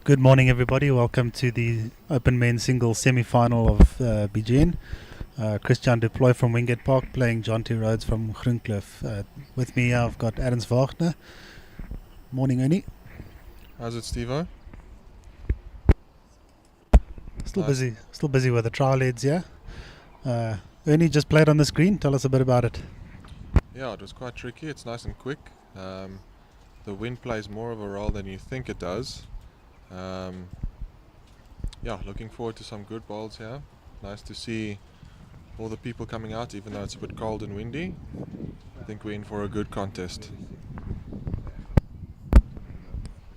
Good morning, everybody. Welcome to the Open Men's Singles semi-final of BGN. Christian Deploy from Wingate Park playing John T. Rhodes from Groenkloof. With me, I've got Adams Wagner. Morning, Ernie. How's it, Steve-O? Still Nice. busy with the trial heads, yeah. Ernie just played on the screen. Tell us a bit about it. Yeah, it was quite tricky. It's nice and quick. The wind plays more of a role than you think it does. Yeah, looking forward to some good bowls here. Nice to see all the people coming out, even though it's a bit cold and windy. I think we're in for a good contest.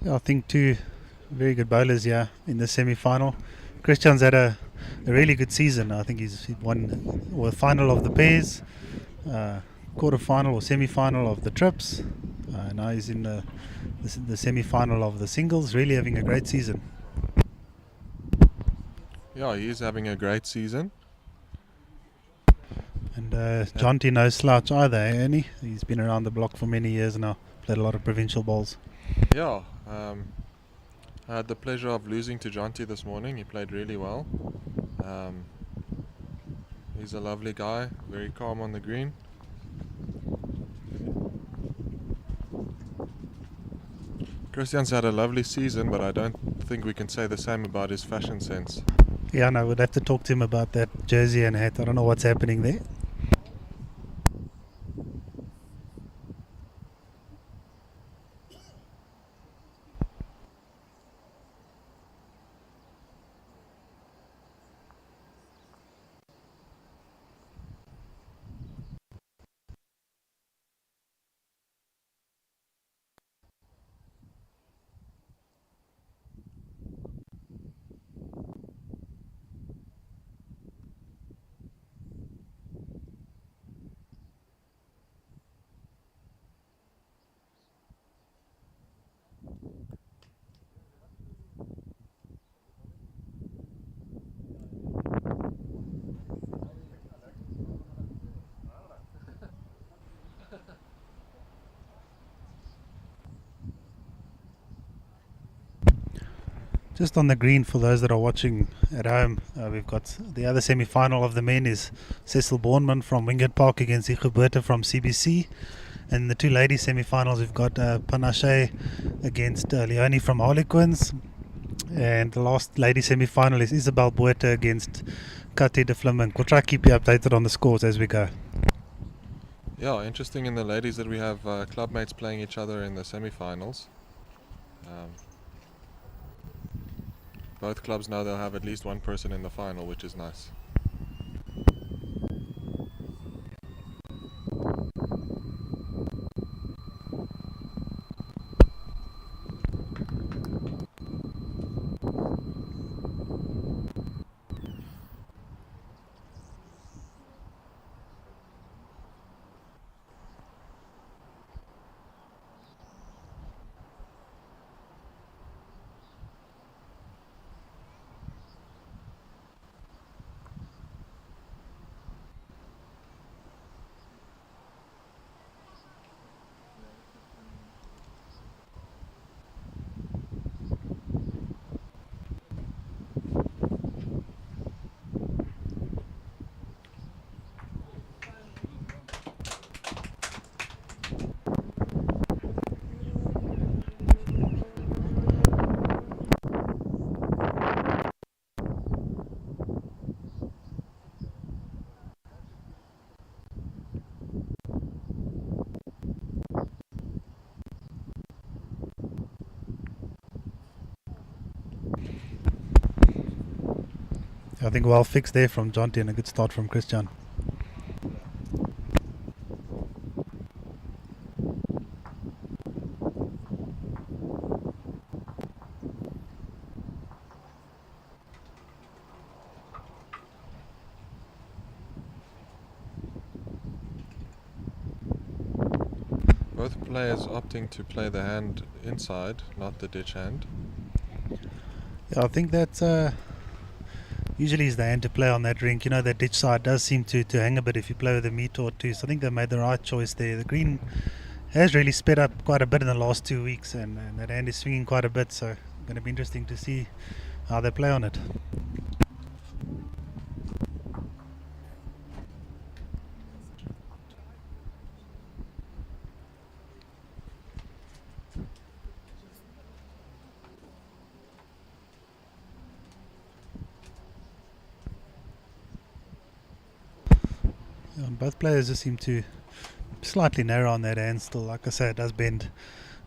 Yeah, I think two very good bowlers here in the semi-final. Christian's had a really good season. I think he won the final of the pairs, quarter-final or semi-final of the trips. Now he's in the semi-final of the singles, really having a great season. Yeah, he's having a great season. And John T. no slouch either, Ernie. He's been around the block for many years now, played a lot of provincial bowls. Yeah, I had the pleasure of losing to Jonty this morning. He played really well. He's a lovely guy, very calm on the green. Christian's had a lovely season, but I don't think we can say the same about his fashion sense. Yeah, no, we'd have to talk to him about that jersey and hat. I don't know what's happening there. Just on the green, for those that are watching at home, we've got the other semi-final of the men is Cecil Bornman from Wingate Park against Iguberte from CBC. And the two ladies semi-finals, we've got Panache against Leonie from Harlequins. And the last lady semi-final is Isabel Buerta against Kate de Flaminck. We'll try to keep you updated on the scores as we go. Yeah, interesting in the ladies that we have clubmates playing each other in the semi-finals. Both clubs now they'll have at least one person in the final, which is nice. I think well fixed there from Jonty and a good start from Christian. Both players opting to play the hand inside, not the ditch hand. Yeah, I think that's usually is the hand to play on that rink. You know, that ditch side does seem to hang a bit if you play with a meter or two. So I think they made the right choice there. The green has really sped up quite a bit in the last 2 weeks, and that hand is swinging quite a bit. So going to be interesting to see how they play on it. Both players just seem to slightly narrow on that hand still. Like I said, it does bend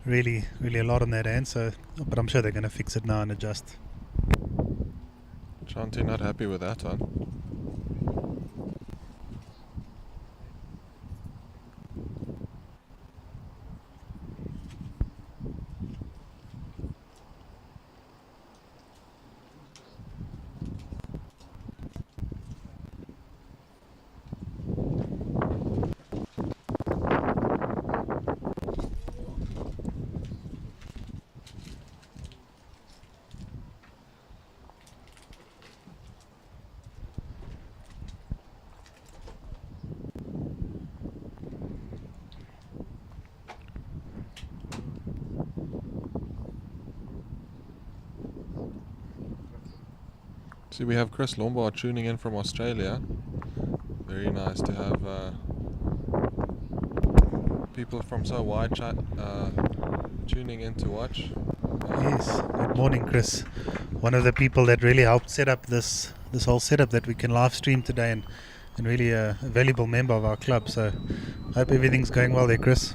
really a lot on that hand, so but I'm sure they're going to fix it now and adjust. Chanti not happy with that one. See, we have Chris Lombard tuning in from Australia. Very nice to have people from so wide tuning in to watch. Yes, good morning, Chris. One of the people that really helped set up this whole setup that we can live stream today, and really a valuable member of our club. So hope everything's going well there, Chris.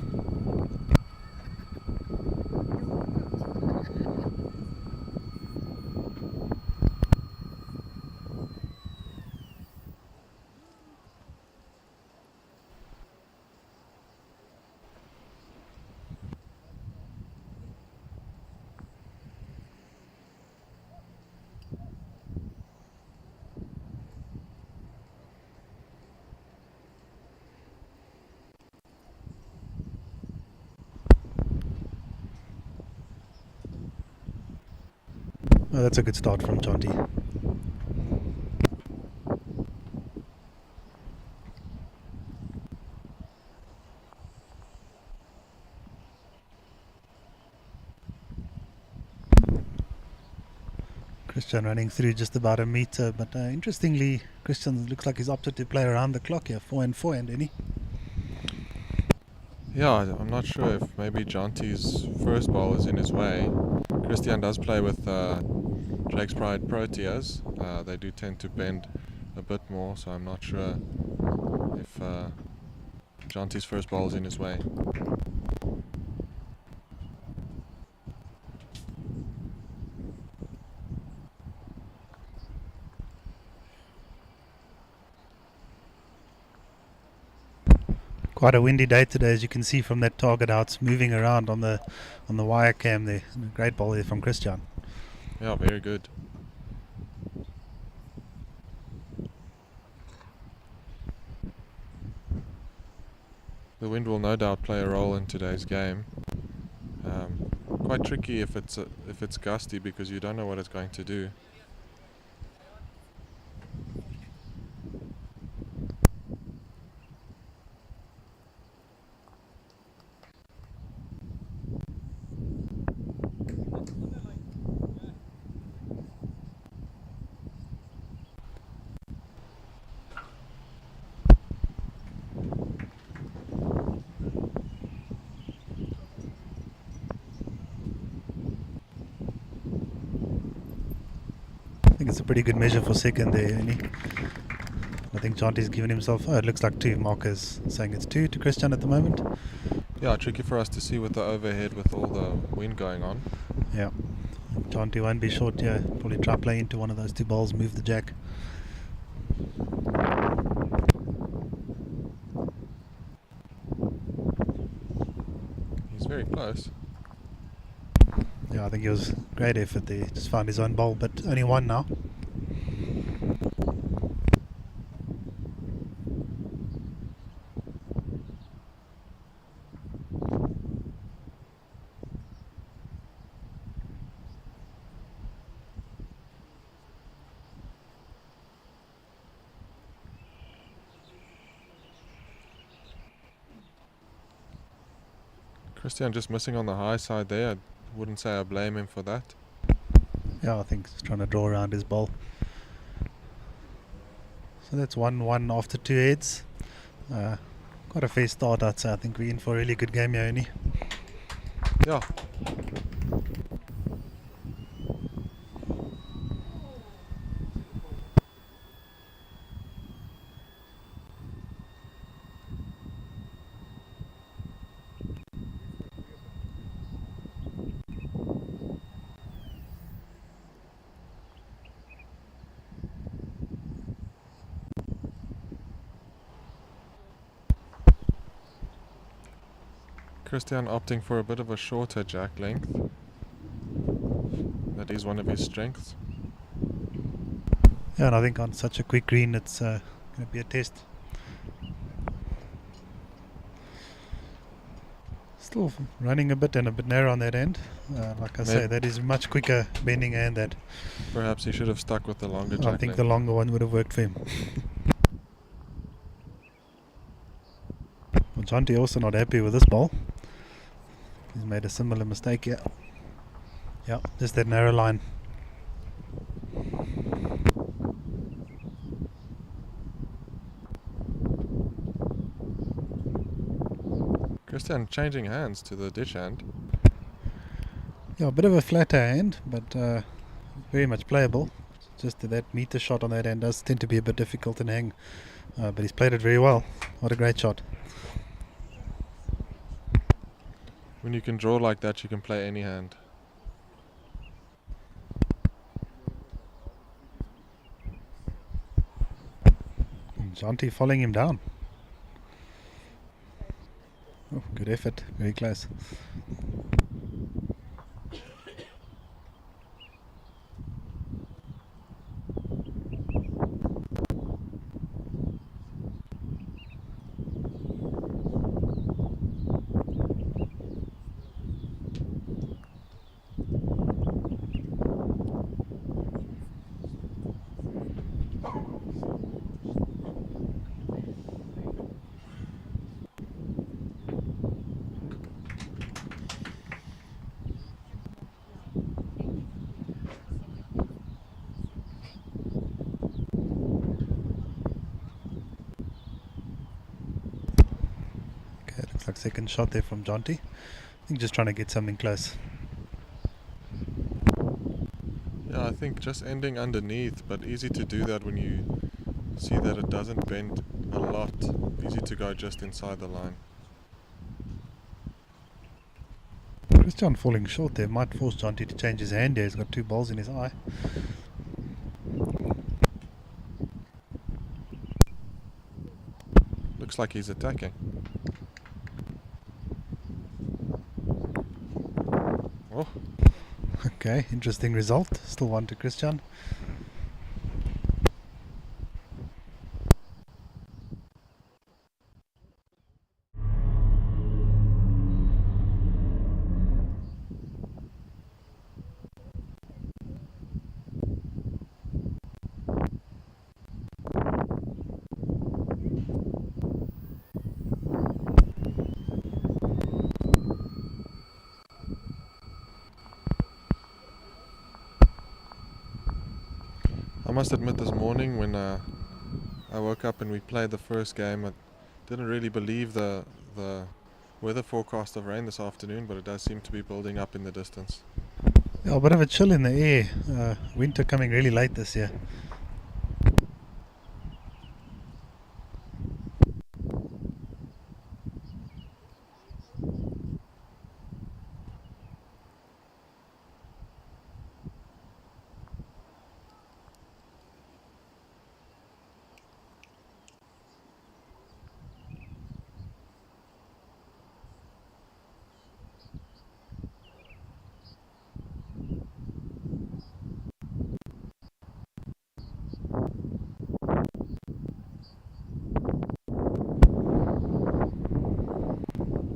Oh, that's a good start from Chanti. Christian running through just about a meter, but interestingly, Christian looks like he's opted to play around the clock here, forehand, any? Yeah, I'm not sure if maybe Chanti's first ball is in his way. Christian does play with Drake's Pride Proteas. They do tend to bend a bit more, so I'm not sure if Chanti's first ball is in his way. Quite a windy day today, as you can see from that target how it's moving around on the wire cam there. Great ball there from Christian. Yeah, very good. The wind will no doubt play a role in today's game. Quite tricky if it's gusty, because you don't know what it's going to do. I think it's a pretty good measure for second there, isn't he? I think Chanti's given himself, it looks like 2 markers, saying it's 2 to Christian at the moment. Yeah, tricky for us to see with the overhead with all the wind going on. Yeah, Chanti won't be short here. Probably try play into one of those 2 balls, move the jack. He's very close. Yeah, I think it was great effort there. Just found his own ball, but only 1 now. Christian just missing on the high side there. I wouldn't say I blame him for that. Yeah, I think he's trying to draw around his ball. So that's 1-1 after 2 heads. Quite a fair start, I'd say. I think we're in for a really good game here, Ernie. Yeah. Christian opting for a bit of a shorter jack length. That is one of his strengths. Yeah, and I think on such a quick green, it's going to be a test. Still running a bit and a bit narrow on that end. Like I say, that is much quicker bending hand. That perhaps he should have stuck with the longer jack I think length. the longer one would have worked for him. Well, Jonty also not happy with this ball. He's made a similar mistake here. Yeah, just that narrow line. Christian changing hands to the ditch hand. Yeah, a bit of a flatter hand, but very much playable. Just that meter shot on that end does tend to be a bit difficult in hang, but he's played it very well. What a great shot. When you can draw like that, you can play any hand. And Jonty following him down. Oh, good effort. Very close. Looks like second shot there from Jonty. I think just trying to get something close. Yeah, I think just ending underneath, but easy to do that when you see that it doesn't bend a lot. Easy to go just inside the line. Christian falling short there might force Jonty to change his hand there. He's got two balls in his eye. Looks like he's attacking. Oh. Okay, interesting result. Still one to Christian. I must admit, this morning when I woke up and we played the first game, I didn't really believe the weather forecast of rain this afternoon, but it does seem to be building up in the distance. Yeah, a bit of a chill in the air. Winter coming really late this year.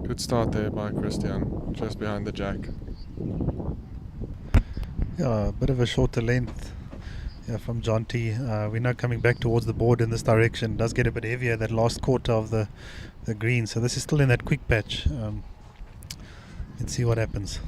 Good start there by Christian, just behind the jack. Yeah, a bit of a shorter length from Jonty. We're now coming back towards the board in this direction. It does get a bit heavier, that last quarter of the green. So this is still in that quick patch. Let's see what happens.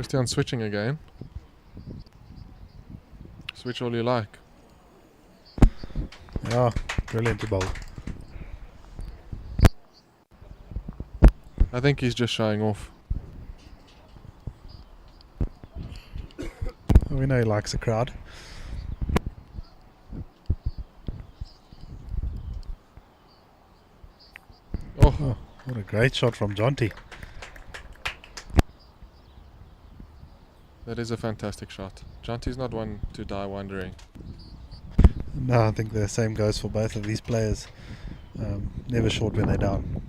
Christian switching again. Switch all you like. Yeah, brilliant bowl. I think he's just showing off. We know he likes the crowd. Oh, What a great shot from Jonty. that is a fantastic shot. Janti's not one to die wondering. No, I think the same goes for both of these players. Never short when they're down.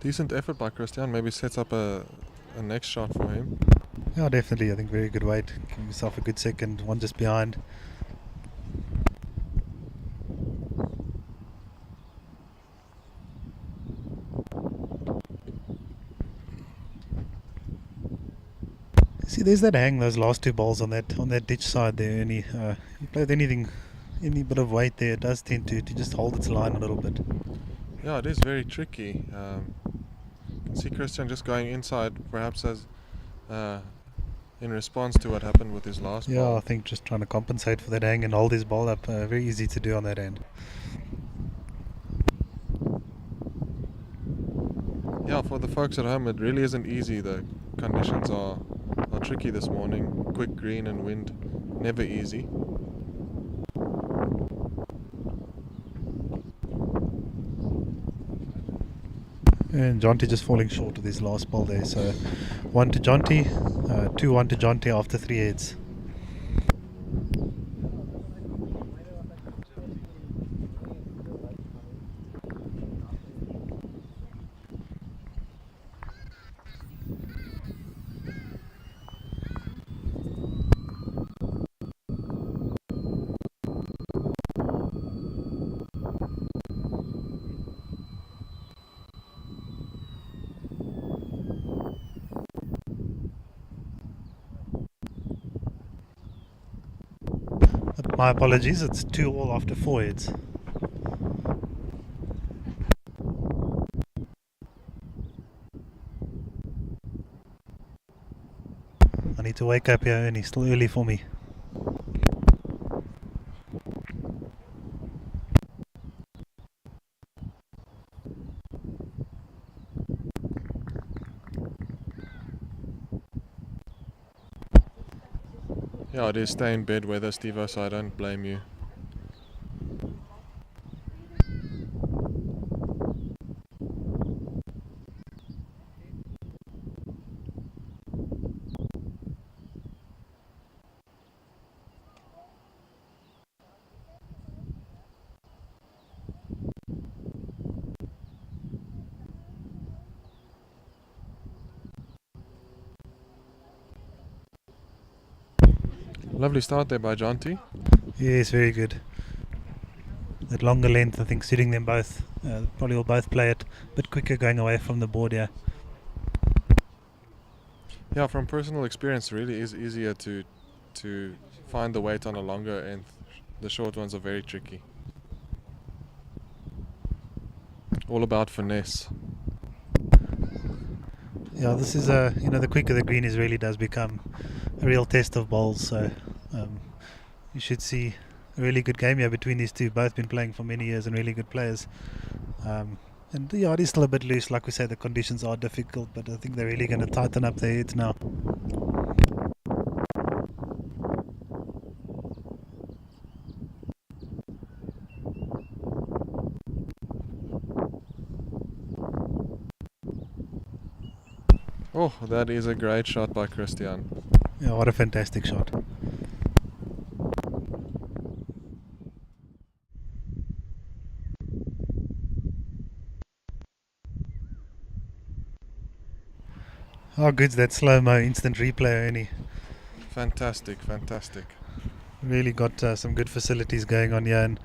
Decent effort by Christian. Maybe sets up a next shot for him. Yeah, definitely. I think very good weight. Give yourself a good second, one just behind. See, there's that hang, those last two balls on that ditch side there. You play with any bit of weight there, it does tend to just hold its line a little bit. Yeah, it is very tricky. You can see Christian just going inside, perhaps as in response to what happened with his last Yeah, ball. I think just trying to compensate for that hang and hold his ball up. Very easy to do on that end. Yeah, for the folks at home, it really isn't easy. The conditions are tricky this morning. Quick green and wind, never easy. And Jonty just falling short of his last ball there. So 1 to Jonty, 2-1 to Jonty after 3 heads. My apologies, it's 2-all after 4 heads. I need to wake up here, Ernie. Still early for me. Yeah, it is stay in bed weather, Steve-o, so I don't blame you. Lovely start there by Jonty. Yes, very good. That longer length, I think, suiting them both. Probably will both play it a bit quicker going away from the board here. Yeah, from personal experience, it really is easier to find the weight on a longer end. The short ones are very tricky. All about finesse. Yeah, this is the quicker the green is, really does become a real test of bowls. So you should see a really good game here between these two. Both been playing for many years and really good players. And yeah, it is still a bit loose. Like we say, the conditions are difficult, but I think they're really going to tighten up their heads now. Oh, that is a great shot by Christian. Yeah, what a fantastic shot. How good's that slow-mo instant replay, Ernie? Fantastic, fantastic. Really got some good facilities going on here and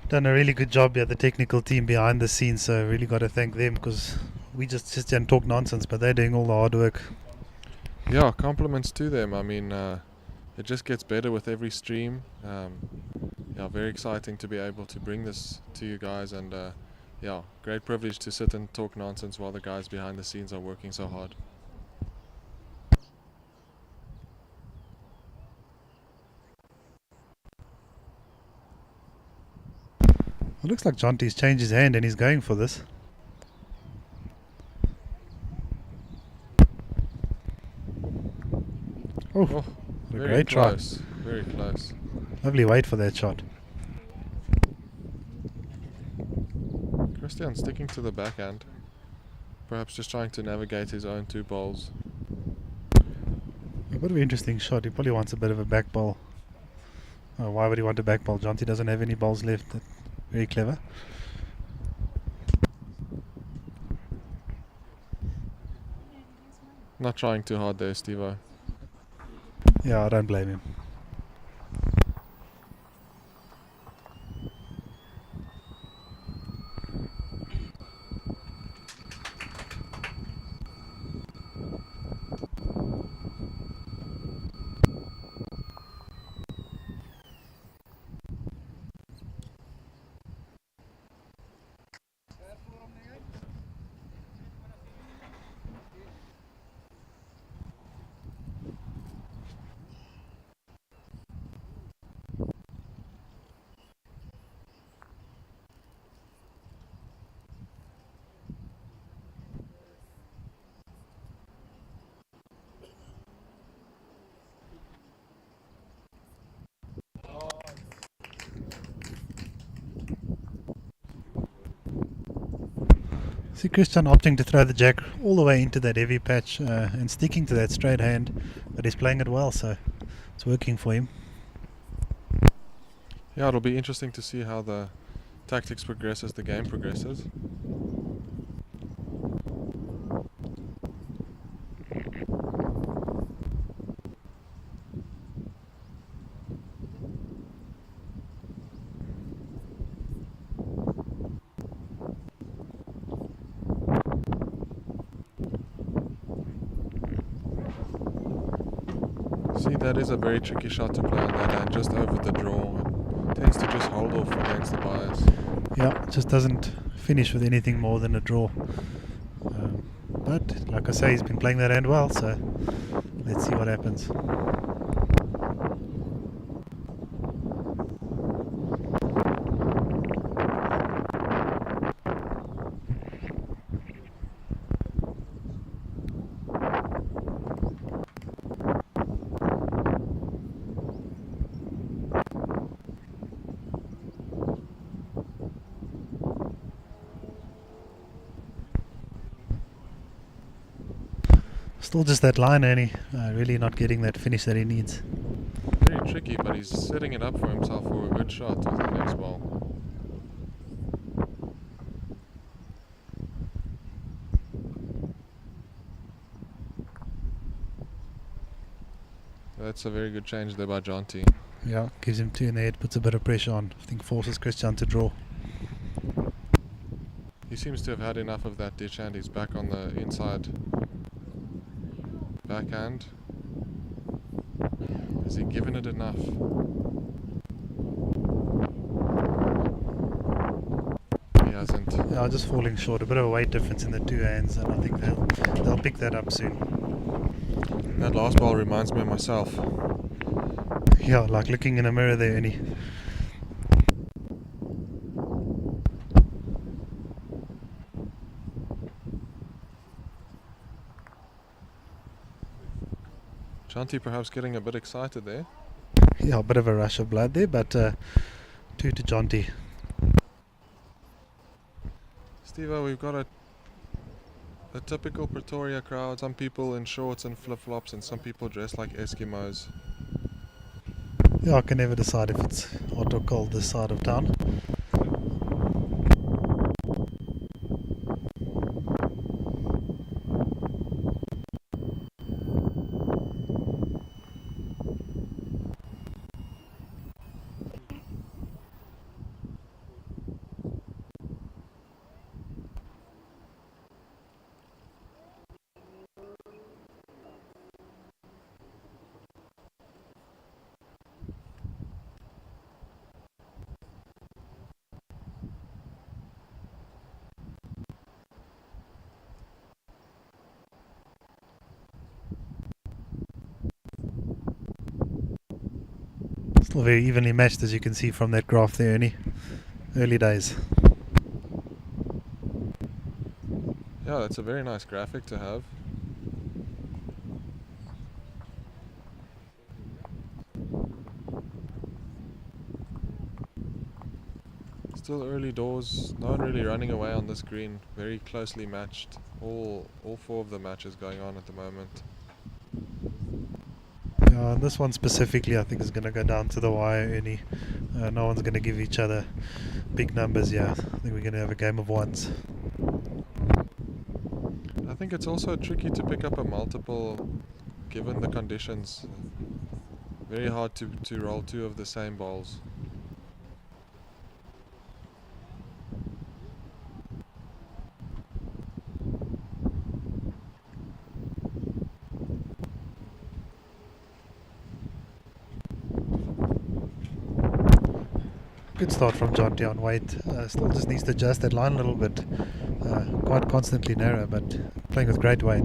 done a really good job here, the technical team behind the scenes. So really got to thank them, because we just sit here and talk nonsense, but they're doing all the hard work. Yeah, compliments to them. I mean, it just gets better with every stream. Yeah, very exciting to be able to bring this to you guys, and yeah, great privilege to sit and talk nonsense while the guys behind the scenes are working so hard. It looks like Jonty's changed his hand and he's going for this. Oh, what a very great try. close, very close. Lovely wait for that shot. Christian sticking to the backhand, perhaps just trying to navigate his own 2 balls. A bit of an interesting shot. He probably wants a bit of a back ball. Oh, why would he want a back ball? Jonty doesn't have any balls left. Very clever. Not trying too hard there, Steve-O. Yeah, I don't blame him. See Christian opting to throw the jack all the way into that heavy patch and sticking to that straight hand, but he's playing it well, so it's working for him. Yeah, it'll be interesting to see how the tactics progress as the game progresses. See, that is a very tricky shot to play on that hand, just over the draw. It tends to just hold off against the bias. Yeah, it just doesn't finish with anything more than a draw. But like I say, he's been playing that hand well, so let's see what happens. Still just that line, Ernie. Really not getting that finish that he needs. Very tricky, but he's setting it up for himself for a good shot with the next ball. That's a very good change there by Jonty. Yeah, gives him 2 in the head, puts a bit of pressure on. I think forces Christian to draw. He seems to have had enough of that ditch hand. He's back on the inside backhand. Has he given it enough? He hasn't. Yeah, just falling short. A bit of a weight difference in the 2 hands, and I think they'll pick that up soon. That last ball reminds me of myself. Yeah, like looking in a mirror there, Ernie. Jonty perhaps getting a bit excited there. Yeah, a bit of a rush of blood there, but 2 to Jonty. Steve-O, we've got a typical Pretoria crowd. Some people in shorts and flip-flops, and some people dressed like Eskimos. Yeah, I can never decide if it's hot or cold this side of town. Still very evenly matched, as you can see from that graph there, Ernie. Early days. Yeah, that's a very nice graphic to have. Still early doors, no one really running away on this green, very closely matched. All four of the matches going on at the moment. This one specifically I think is going to go down to the wire, Ernie. No one's going to give each other big numbers here. I think we're going to have a game of ones. I think it's also tricky to pick up a multiple given the conditions. Very hard to roll two of the same balls. Good start from Jonty on weight. Still just needs to adjust that line a little bit. Quite constantly narrow, but playing with great weight.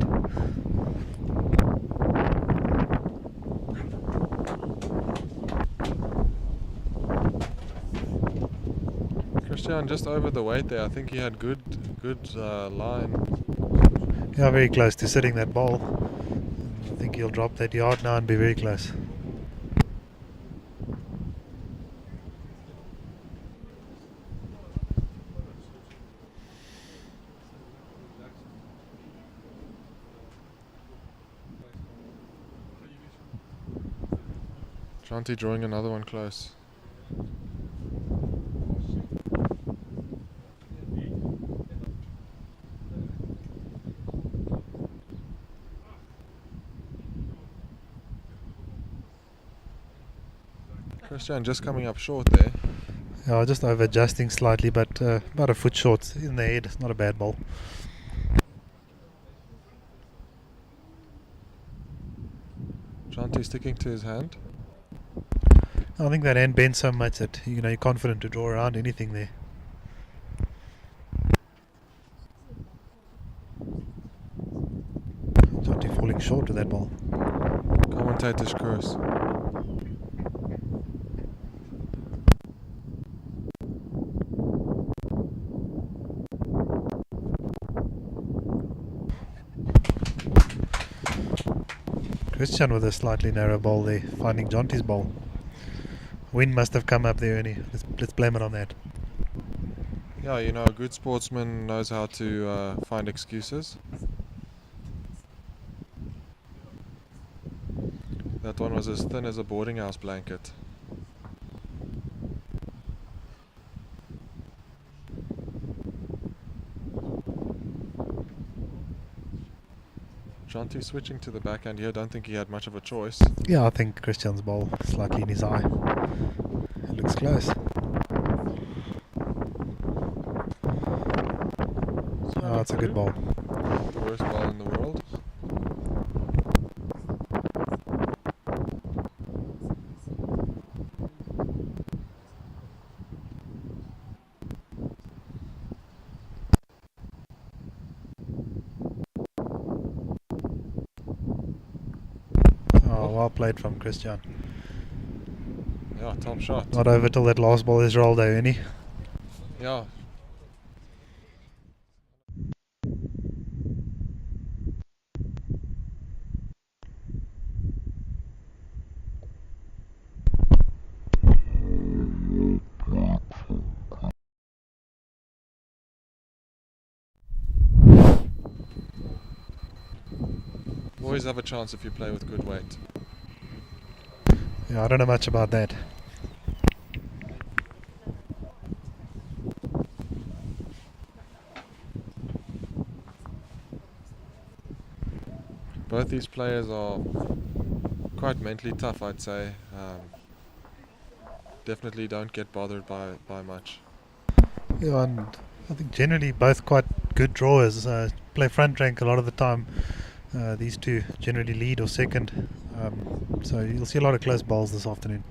Christian just over the weight there. I think he had good line. Yeah, very close to sitting that ball. I think he'll drop that yard now and be very close. Shanti drawing another one close. Christian just coming up short there. Yeah, just over adjusting slightly, but about a foot short in the head. Not a bad ball. Shanti sticking to his hand. I think that hand bends so much that you're confident to draw around anything there. Jonty falling short with that ball. Commentator's curse. Christian with a slightly narrow ball there, finding Jonty's ball. Wind must have come up there, Ernie. Let's blame it on that. Yeah, a good sportsman knows how to find excuses. That one was as thin as a boarding house blanket. Shanti switching to the backhand here. Don't think he had much of a choice. Yeah, I think Christian's ball slightly in his eye. It looks close. Oh, it's a good ball. The worst ball in the world. Oh, well played from Christian. Yeah, top shot. Not over till that last ball is rolled, Ernie. Yeah. Always have a chance if you play with good weight. Yeah, I don't know much about that. Both these players are quite mentally tough, I'd say. Definitely don't get bothered by much. Yeah, and I think generally both quite good drawers. Play front rank a lot of the time. These two generally lead or second. So you'll see a lot of close balls this afternoon.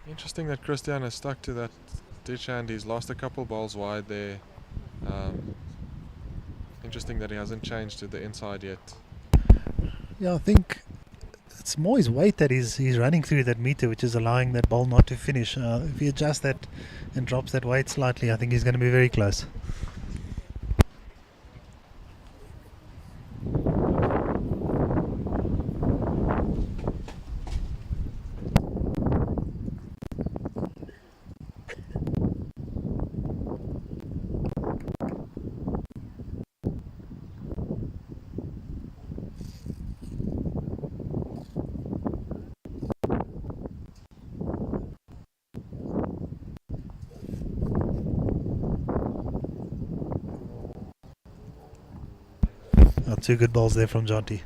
Interesting that Christian has stuck to that ditch hand. He's lost a couple balls wide there. Interesting that he hasn't changed to the inside yet. Yeah, I think It's more his weight that he's running through that meter, which is allowing that ball not to finish. If he adjusts that and drops that weight slightly, I think he's going to be very close. Two good balls there from Jonty.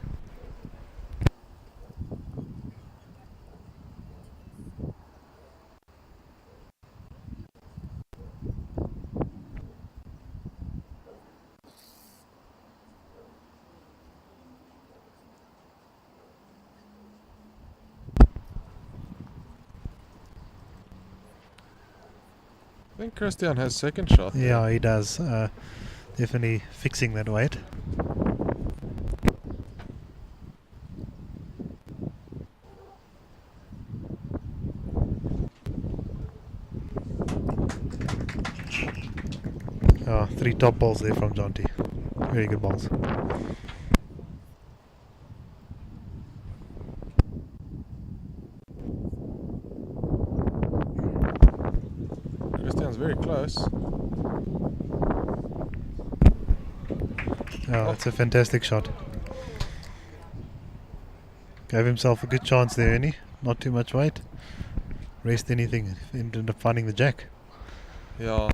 I think Christian has second shot. Yeah, he does. Definitely fixing that weight. Three top balls there from Jonty. Very good balls. Christian's very close. It's a fantastic shot. Gave himself a good chance there, Ernie. Not too much weight. Rest anything. Ended up finding the jack. Yeah.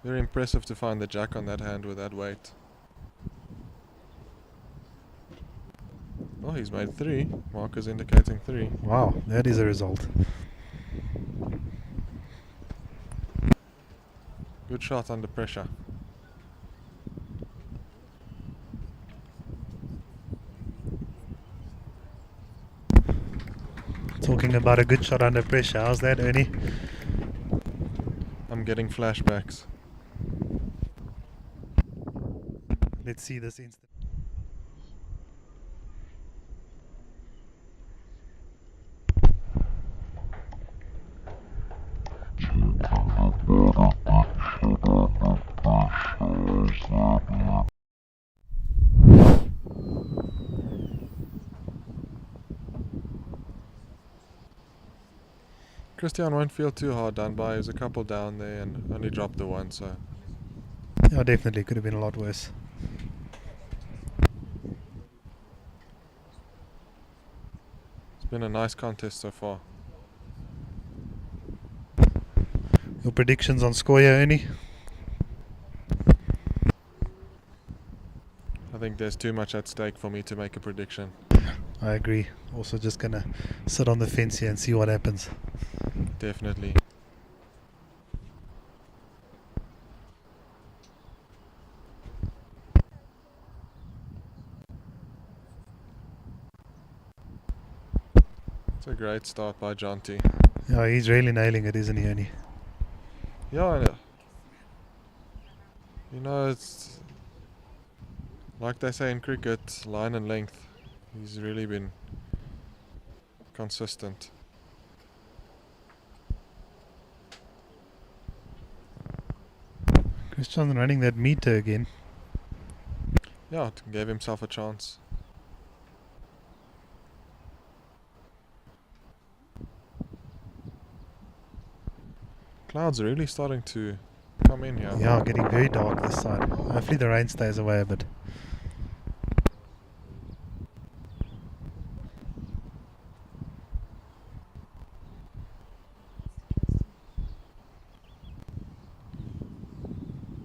Very impressive to find the jack on that hand with that weight. Oh, he's made 3. Marker's indicating 3. Wow, that is a result. Good shot under pressure. Talking about a good shot under pressure. How's that, Ernie? I'm getting flashbacks. Let's see this instant. Christian won't feel too hard done by. There's a couple down there and only dropped the one, so. Yeah, definitely could have been a lot worse. It's been a nice contest so far. Your predictions on score here, Ernie? I think there's too much at stake for me to make a prediction. I agree. Also just gonna sit on the fence here and see what happens. Definitely. It's a great start by Jonty. Yeah, he's really nailing it, isn't he, Ernie? Yeah, I know. You know, it's like they say in cricket, line and length. He's really been consistent. Christian running that meter again. Yeah, gave himself a chance. Clouds are really starting to come in here. Yeah, getting very dark this side. Hopefully the rain stays away a bit.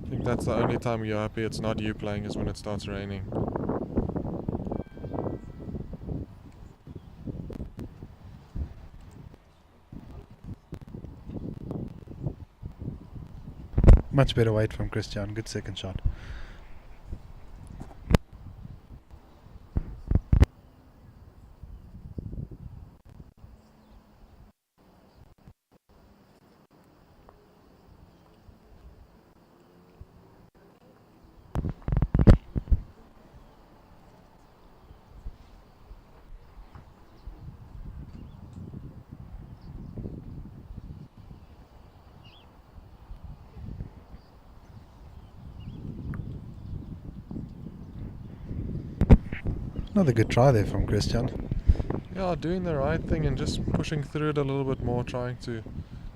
I think that's the only time you're happy it's not you playing is when it starts raining. Much better weight from Christian. Good second shot. Another good try there from Christian. Yeah, doing the right thing and just pushing through it a little bit more, trying to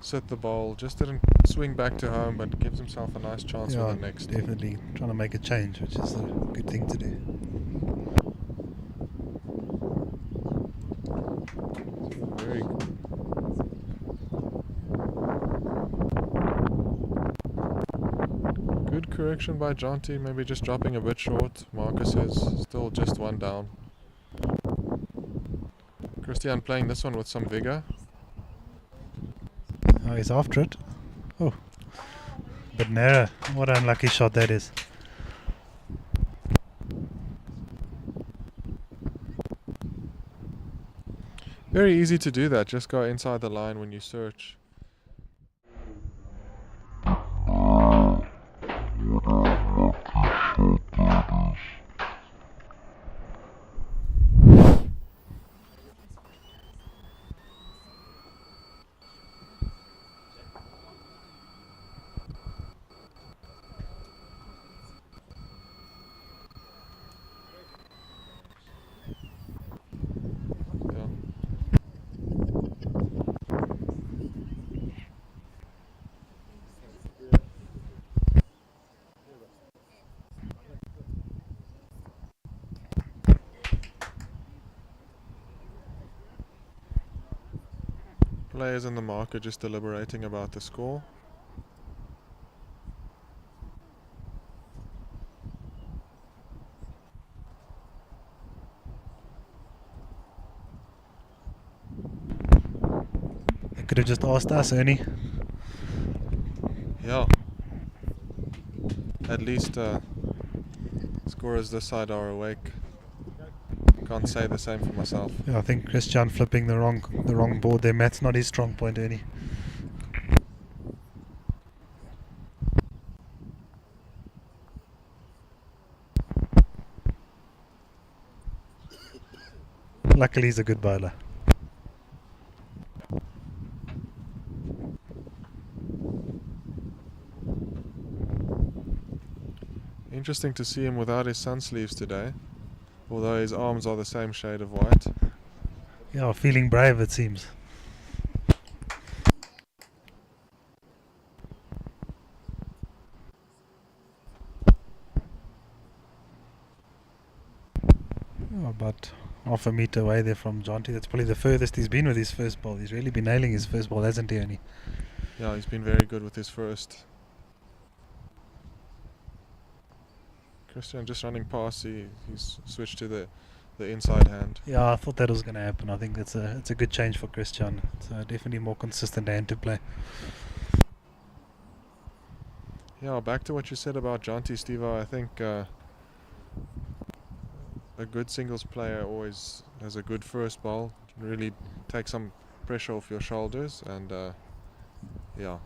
set the ball. Just didn't swing back to home, but gives himself a nice chance for the next. Definitely trying to make a change, which is a good thing to do. Very good correction by Jonty, maybe just dropping a bit short. Marcus is still just one down. Christian playing this one with some vigor. Oh, he's after it. Oh, but narrow. What an unlucky shot that is. Very easy to do that, just go inside the line when you search. Players in the market just deliberating about the score. They could have just asked us, Ernie. Yeah. At least scorers this side are awake. Can't say the same for myself. Yeah, I think Christian flipping the wrong board there. Matt's not his strong point, Ernie. Luckily he's a good bowler. Interesting to see him without his sun sleeves today, although his arms are the same shade of white. Yeah, feeling brave it seems. Oh, about half a metre away there from Jonty. That's probably the furthest he's been with his first ball. He's really been nailing his first ball, hasn't he, Ernie? Yeah, he's been very good with his first. Christian just running past, he's switched to the inside hand. Yeah, I thought that was going to happen. I think it's a good change for Christian. It's definitely more consistent hand to play. Yeah, back to what you said about Jonty, Stevo. I think a good singles player always has a good first ball. Really take some pressure off your shoulders, and yeah.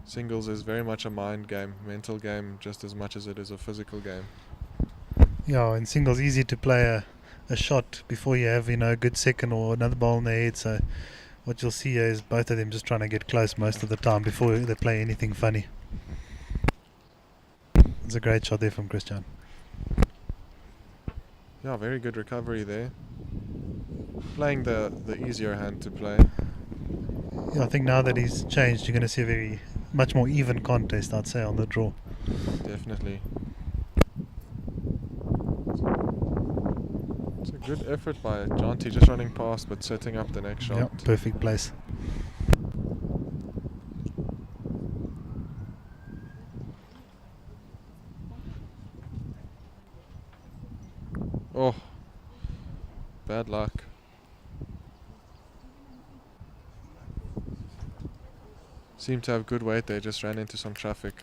Singles is very much a mind game, mental game, just as much as it is a physical game. Yeah, in singles, easy to play a shot before you have, a good second or another ball in their head. So what you'll see here is both of them just trying to get close most of the time before they play anything funny. It's a great shot there from Christian. Yeah, very good recovery there. Playing the easier hand to play. Yeah, I think now that he's changed, you're going to see a much more even contest, I'd say, on the draw. Definitely. It's a good effort by Jonty, just running past but setting up the next shot. Yeah, perfect place. Oh, bad luck. Seemed to have good weight there, just ran into some traffic.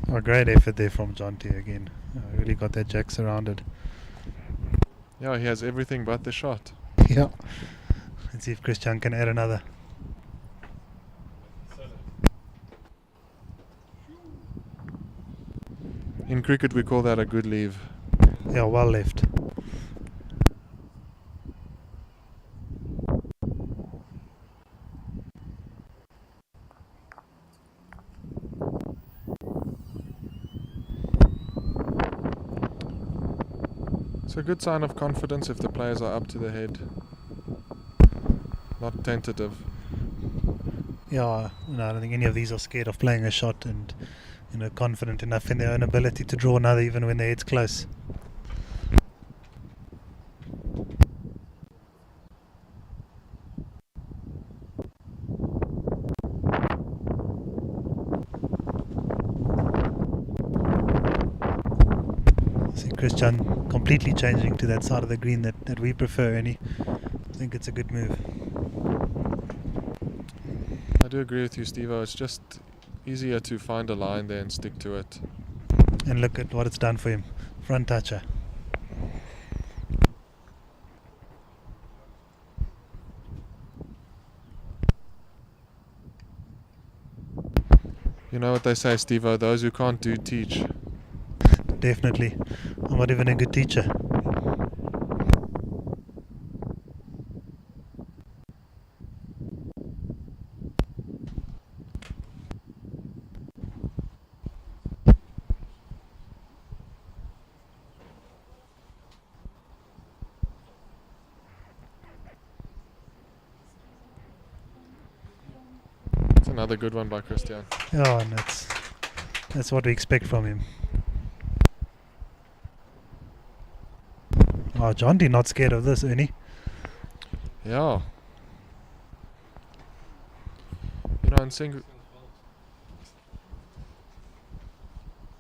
A great effort there from Jonty again. Really got that jack surrounded. Yeah, he has everything but the shot. Yeah. Let's see if Christian can add another. cricket we call that a good leave. Yeah, well left. It's a good sign of confidence if the players are up to their head, not tentative. Yeah, no, I don't think any of these are scared of playing a shot and, confident enough in their own ability to draw another even when their head's close. See Christian completely changing to that side of the green that we prefer, I think it's a good move. I do agree with you, Steve-O. It's just easier to find a line there and stick to it. And look at what it's done for him. Front toucher. You know what they say, Steve-O, those who can't do teach. Definitely. I'm not even a good teacher. It's another good one by Christian. Yeah, and that's what we expect from him. Oh, Jonty not scared of this, Ernie. Yeah. You know, in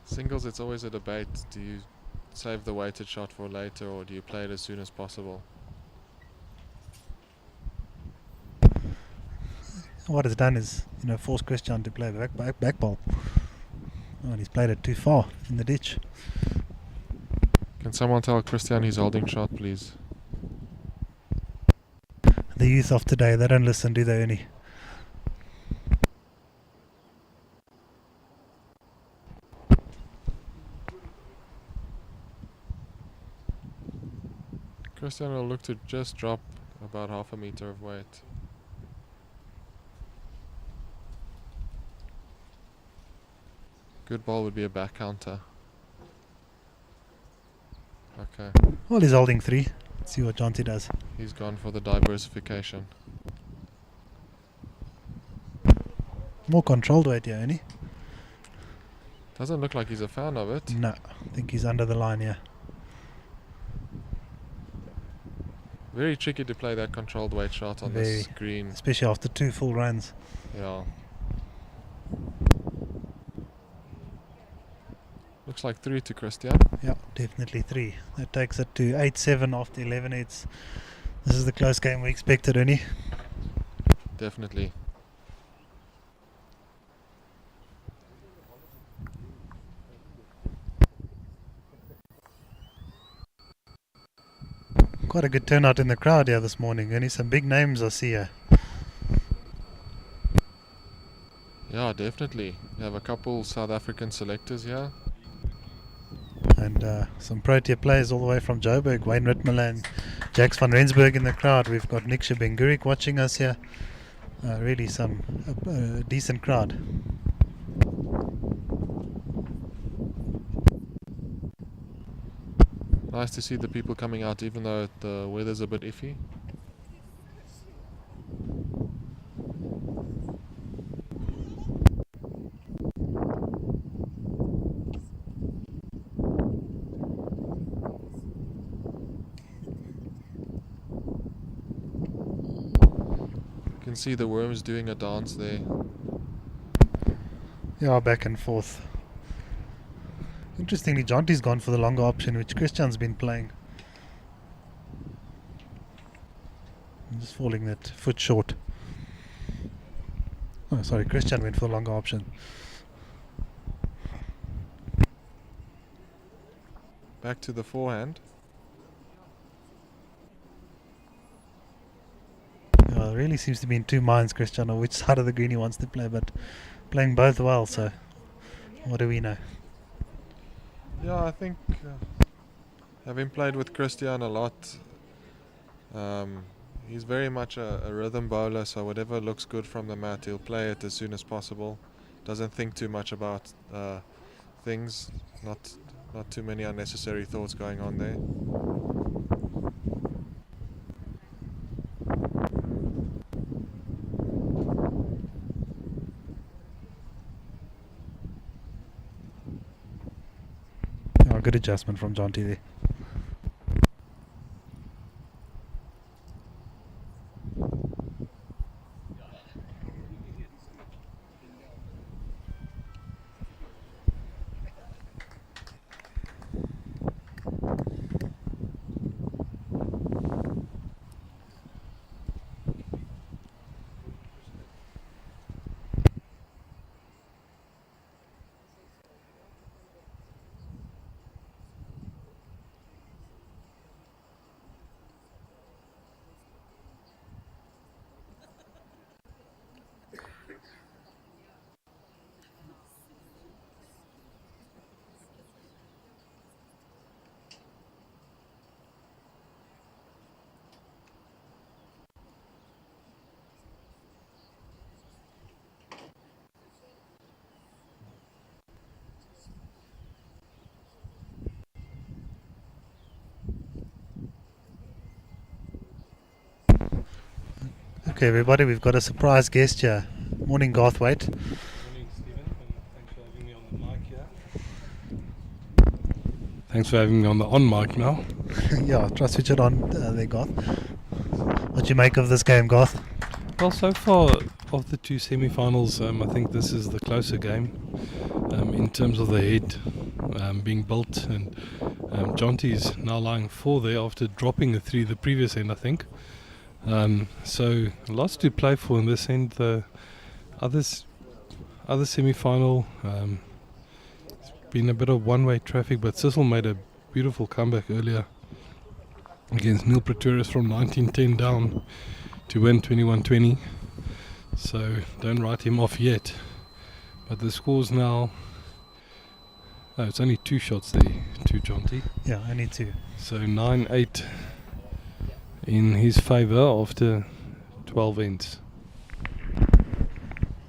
singles, it's always a debate. Do you save the weighted shot for later, or do you play it as soon as possible? What it's done is, force Christian to play back ball. Oh, and he's played it too far in the ditch. Can someone tell Christian he's holding shot, please? The youth of today, they don't listen, do they, Ernie? Christian will look to just drop about half a meter of weight. Good ball would be a back counter. Okay. Well, he's holding 3. Let's see what Jonty does. He's gone for the diversification. More controlled weight here, Ernie. Doesn't look like he's a fan of it. No, I think he's under the line here. Very tricky to play that controlled weight shot on this green. Especially after 2 full runs. Yeah. Looks like 3 to Christian. Yeah, definitely 3. That takes it to 8-7 after 11 hits. This is the close game we expected, Ernie. Definitely. Quite a good turnout in the crowd here this morning. Only some big names I see here. Yeah, definitely. We have a couple South African selectors here. And some Protea players all the way from Joburg. Wayne Ritmela and Jax van Rensburg in the crowd. We've got Nick Shabengurik watching us here. Really some decent crowd. Nice to see the people coming out even though the weather's a bit iffy. You can see the worms doing a dance there. Yeah, back and forth. Interestingly, Jonty's gone for the longer option, which Christian's been playing. I'm just falling that foot short. Oh, sorry, Christian went for the longer option. Back to the forehand. Really seems to be in 2 minds, Christian, on which side of the green he wants to play, but playing both well, so what do we know? Yeah, I think having played with Christian a lot, he's very much a rhythm bowler, so whatever looks good from the mat, he'll play it as soon as possible. Doesn't think too much about things, not too many unnecessary thoughts going on there. Oh, good adjustment from Jonty there. Okay, everybody, we've got a surprise guest here. Morning, Garthwaite. Morning, Stephen, and thanks for having me on the mic here. Thanks for having me on mic now. Yeah, try switch it on there, Garth. What do you make of this game, Garth? Well, so far of the two semi-finals, I think this is the closer game in terms of the head being built, and Jonty's now lying 4 there after dropping a 3 the previous end, I think. So lots to play for in this end. The other semi-final, it's been a bit of one-way traffic, but Sissel made a beautiful comeback earlier against Neil Pretoria from 19-10 down to win 21-20. So don't write him off yet. But the score's now... Oh, it's only 2 shots there to Jonty. Yeah, only 2. So 9-8 in his favour after 12 ends.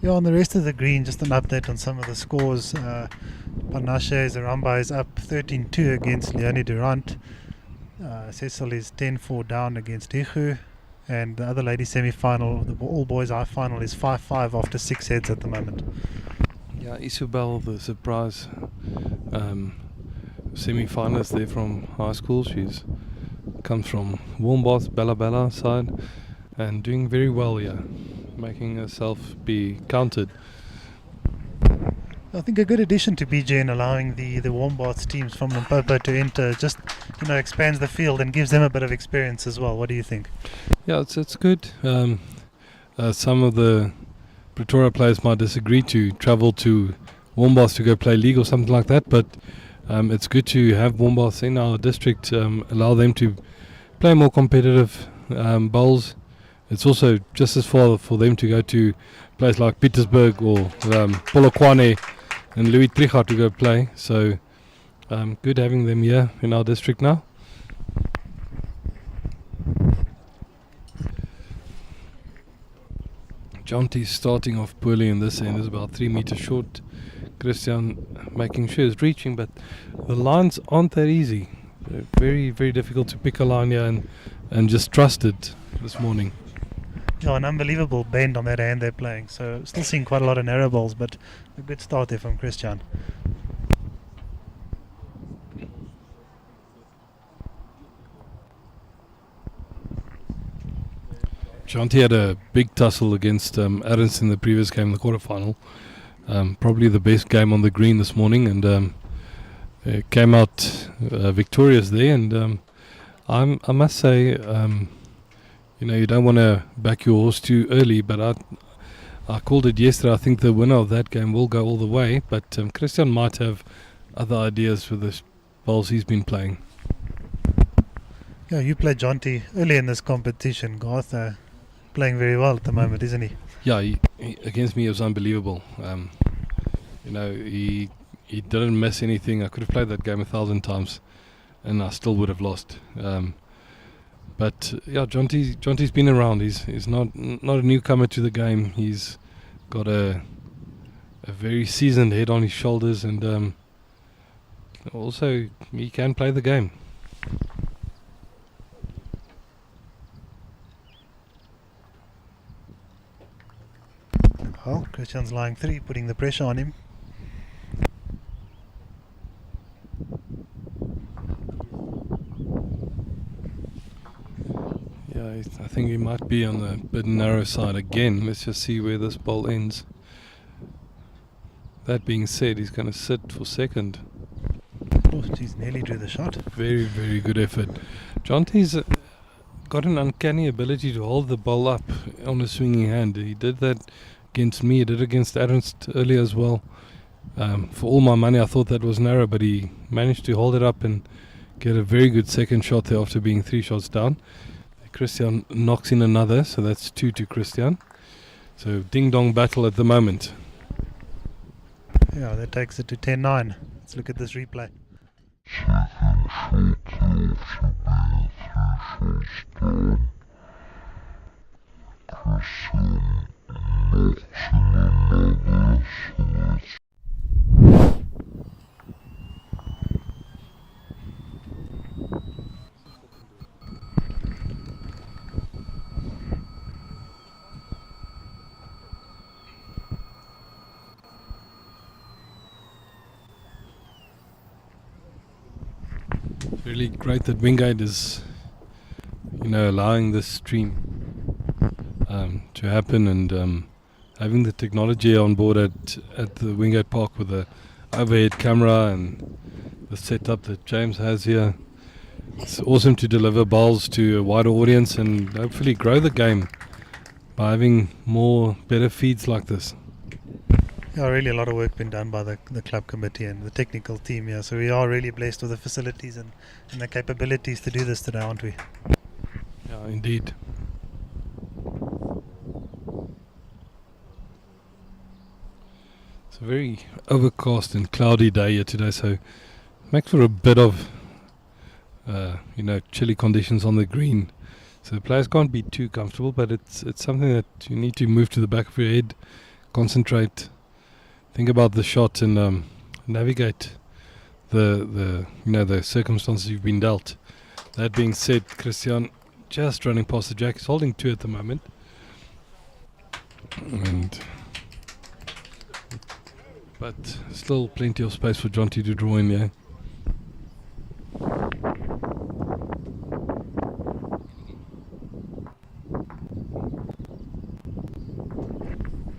Yeah, on the rest of the green, just an update on some of the scores. Panashe Zaramba is up 13-2 against Leonie Durant. Cecil is 10-4 down against Hichu. And the other ladies semi-final, the all-boys high final, is 5-5 after 6 heads at the moment. Yeah, Isabel, the surprise semi-finalist there from high school. She's comes from Warmbath, Bella side, and doing very well here, making herself be counted. I think a good addition to BGN, allowing the Warmbath teams from Limpopo to enter, just expands the field and gives them a bit of experience as well. What do you think? Yeah, it's good. Some of the Pretoria players might disagree to travel to Warmbath to go play league or something like that, but it's good to have Warmbath in our district, allow them to play more competitive bowls. It's also just as far for them to go to a place like Pietersburg or Polokwane and Louis Trichardt to go play. So good having them here in our district now. Jonty's starting off poorly in this end, is about 3 meters short. Christian making sure he's reaching, but the lines aren't that easy. They're very, very difficult to pick a line here and just trust it this morning. Yeah, an unbelievable bend on that hand they're playing. So still seeing quite a lot of narrow balls, but a good start there from Christian. Jonty had a big tussle against Adams in the previous game, the quarterfinal. Probably the best game on the green this morning, and came out victorious there. And I must say, you don't want to back your horse too early, but I called it yesterday. I think the winner of that game will go all the way, but Christian might have other ideas with the bowls he's been playing. Yeah, you played Jonty early in this competition, Garth. Playing very well at the moment, isn't he? Yeah, he against me it was unbelievable. He he didn't miss anything. I could have played that game 1,000 times and I still would have lost. But yeah, Jonty's been around. He's not a newcomer to the game. He's got a very seasoned head on his shoulders, and also he can play the game. Well, Christian's lying 3, putting the pressure on him. Yeah, I think he might be on the bit narrow side again. Let's just see where this ball ends. That being said, he's going to sit for second. Oh, geez, nearly drew the shot. Very, very good effort. Jonty's got an uncanny ability to hold the ball up on a swinging hand. He did that against me. He did it against Ernst earlier as well. For all my money, I thought that was narrow, but he managed to hold it up and get a very good second shot there after being 3 shots down. Christian knocks in another, so that's 2 to Christian. So ding-dong battle at the moment. Yeah, that takes it to 10-9. Let's look at this replay. Really great that Wingate is, allowing this stream to happen, and having the technology on board at the Wingate Park with the overhead camera and the setup that James has here. It's awesome to deliver balls to a wider audience and hopefully grow the game by having better feeds like this. Yeah, really a lot of work been done by the club committee and the technical team here. So we are really blessed with the facilities and the capabilities to do this today, aren't we? Yeah, indeed. It's a very overcast and cloudy day here today, so makes for a bit of chilly conditions on the green. So the players can't be too comfortable, but it's something that you need to move to the back of your head, concentrate, think about the shot, and navigate the circumstances you've been dealt. That being said, Christian just running past the jack. He's holding 2 at the moment, but still plenty of space for Jonty to draw in there.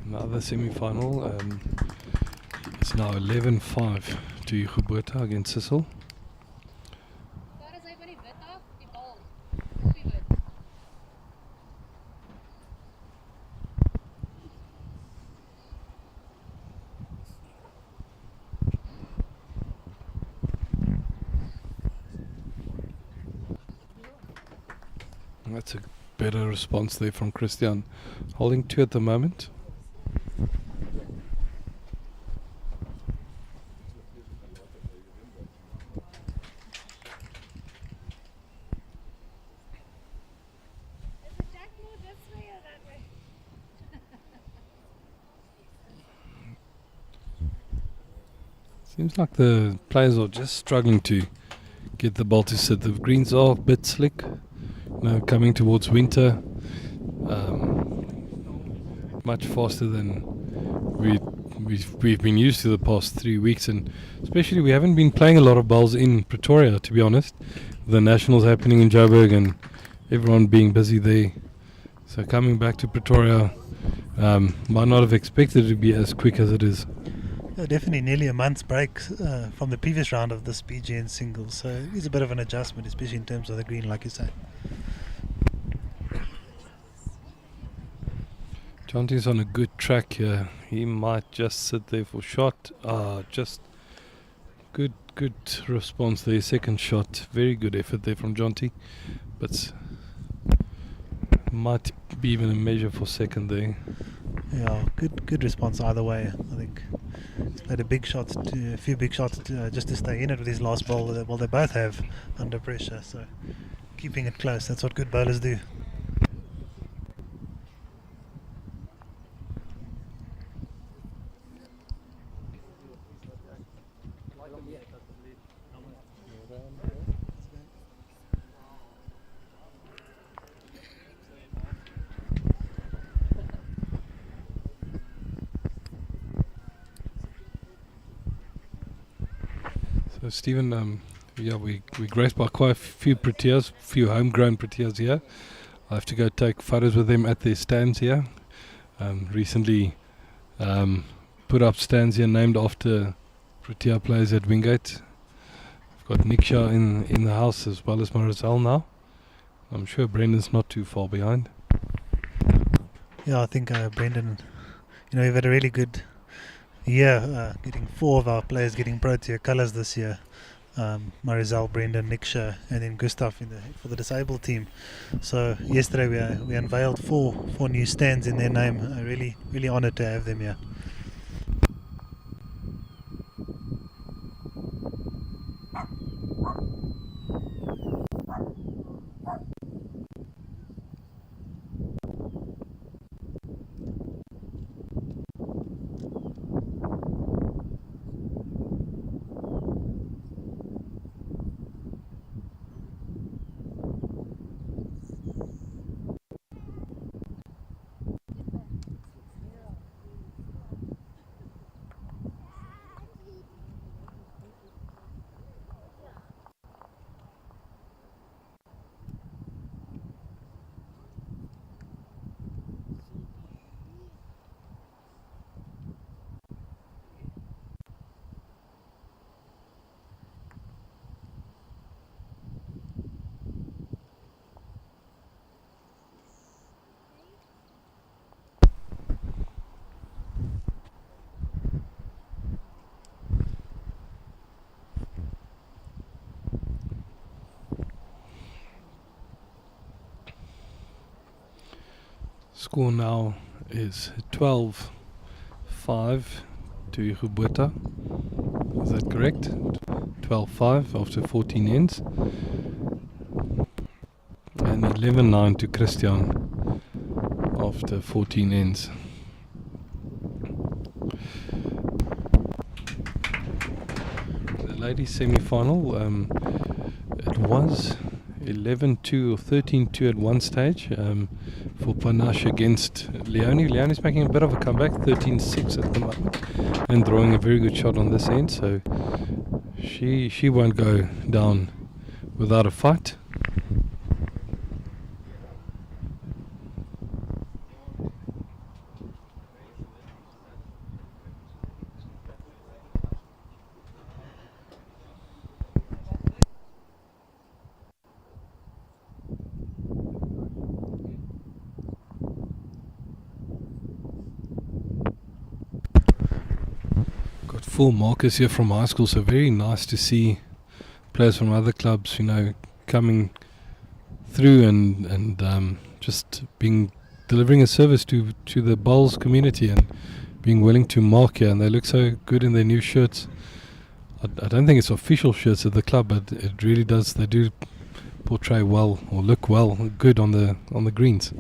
Another semi-final. It's now 11-5 to Geboorte against Sissel. That's a better response there from Christian. Holding 2 at the moment. Seems like the players are just struggling to get the ball to sit. The greens are a bit slick, coming towards winter. Much faster than we've been used to the past 3 weeks, and especially we haven't been playing a lot of balls in Pretoria, to be honest. The nationals happening in Joburg and everyone being busy there. So coming back to Pretoria, might not have expected it to be as quick as it is. Yeah, definitely nearly a month's break from the previous round of this BGN singles, so it is a bit of an adjustment, especially in terms of the green, like you say. Jonty's on a good track here. He might just sit there for shot. Just good response there. Second shot, very good effort there from Jonty, but Might be even a measure for second there. Yeah, good response either way. I think he's played a few big shots just to stay in it with his last ball. Well, they both have under pressure, so keeping it close. That's what good bowlers do. So Stephen, we graced by quite a few Proteas, few homegrown Proteas here. I have to go take photos with them at their stands here. Recently put up stands here named after Protea players at Wingate. I've got Nick Shah in the house as well as Marizal now. I'm sure Brendan's not too far behind. Yeah, I think Brendan, we've had a really good year, getting 4 of our players getting Protea colours this year. Marizal, Brendan, Niksha, and then Gustav for the disabled team. So yesterday we unveiled four new stands in their name. Really honoured to have them here. Score now is 12-5 to Geboorte. Is that correct? 12-5 after 14 ends. And 11-9 to Christian after 14 ends. The ladies semi-final, it was 11-2 or 13-2 at one stage for Panache against Leonie. Leonie's making a bit of a comeback, 13-6 at the moment, and throwing a very good shot on this end, so she won't go down without a fight. Full markers here from high school, so very nice to see players from other clubs, coming through and just delivering a service to the bowls community and being willing to mark here. And they look so good in their new shirts. I don't think it's official shirts at the club, but it really does. They do portray well or look good on the greens.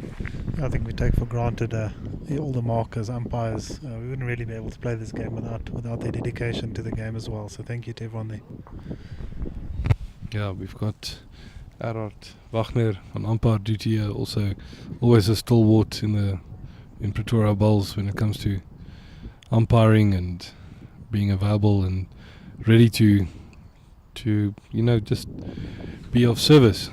I think we take for granted all the markers, umpires. We wouldn't really be able to play this game without their dedication to the game as well. So thank you to everyone there. Yeah, we've got Erhard Wagner on umpire duty here, also always a stalwart in Pretoria Bowls when it comes to umpiring and being available and ready to just be of service.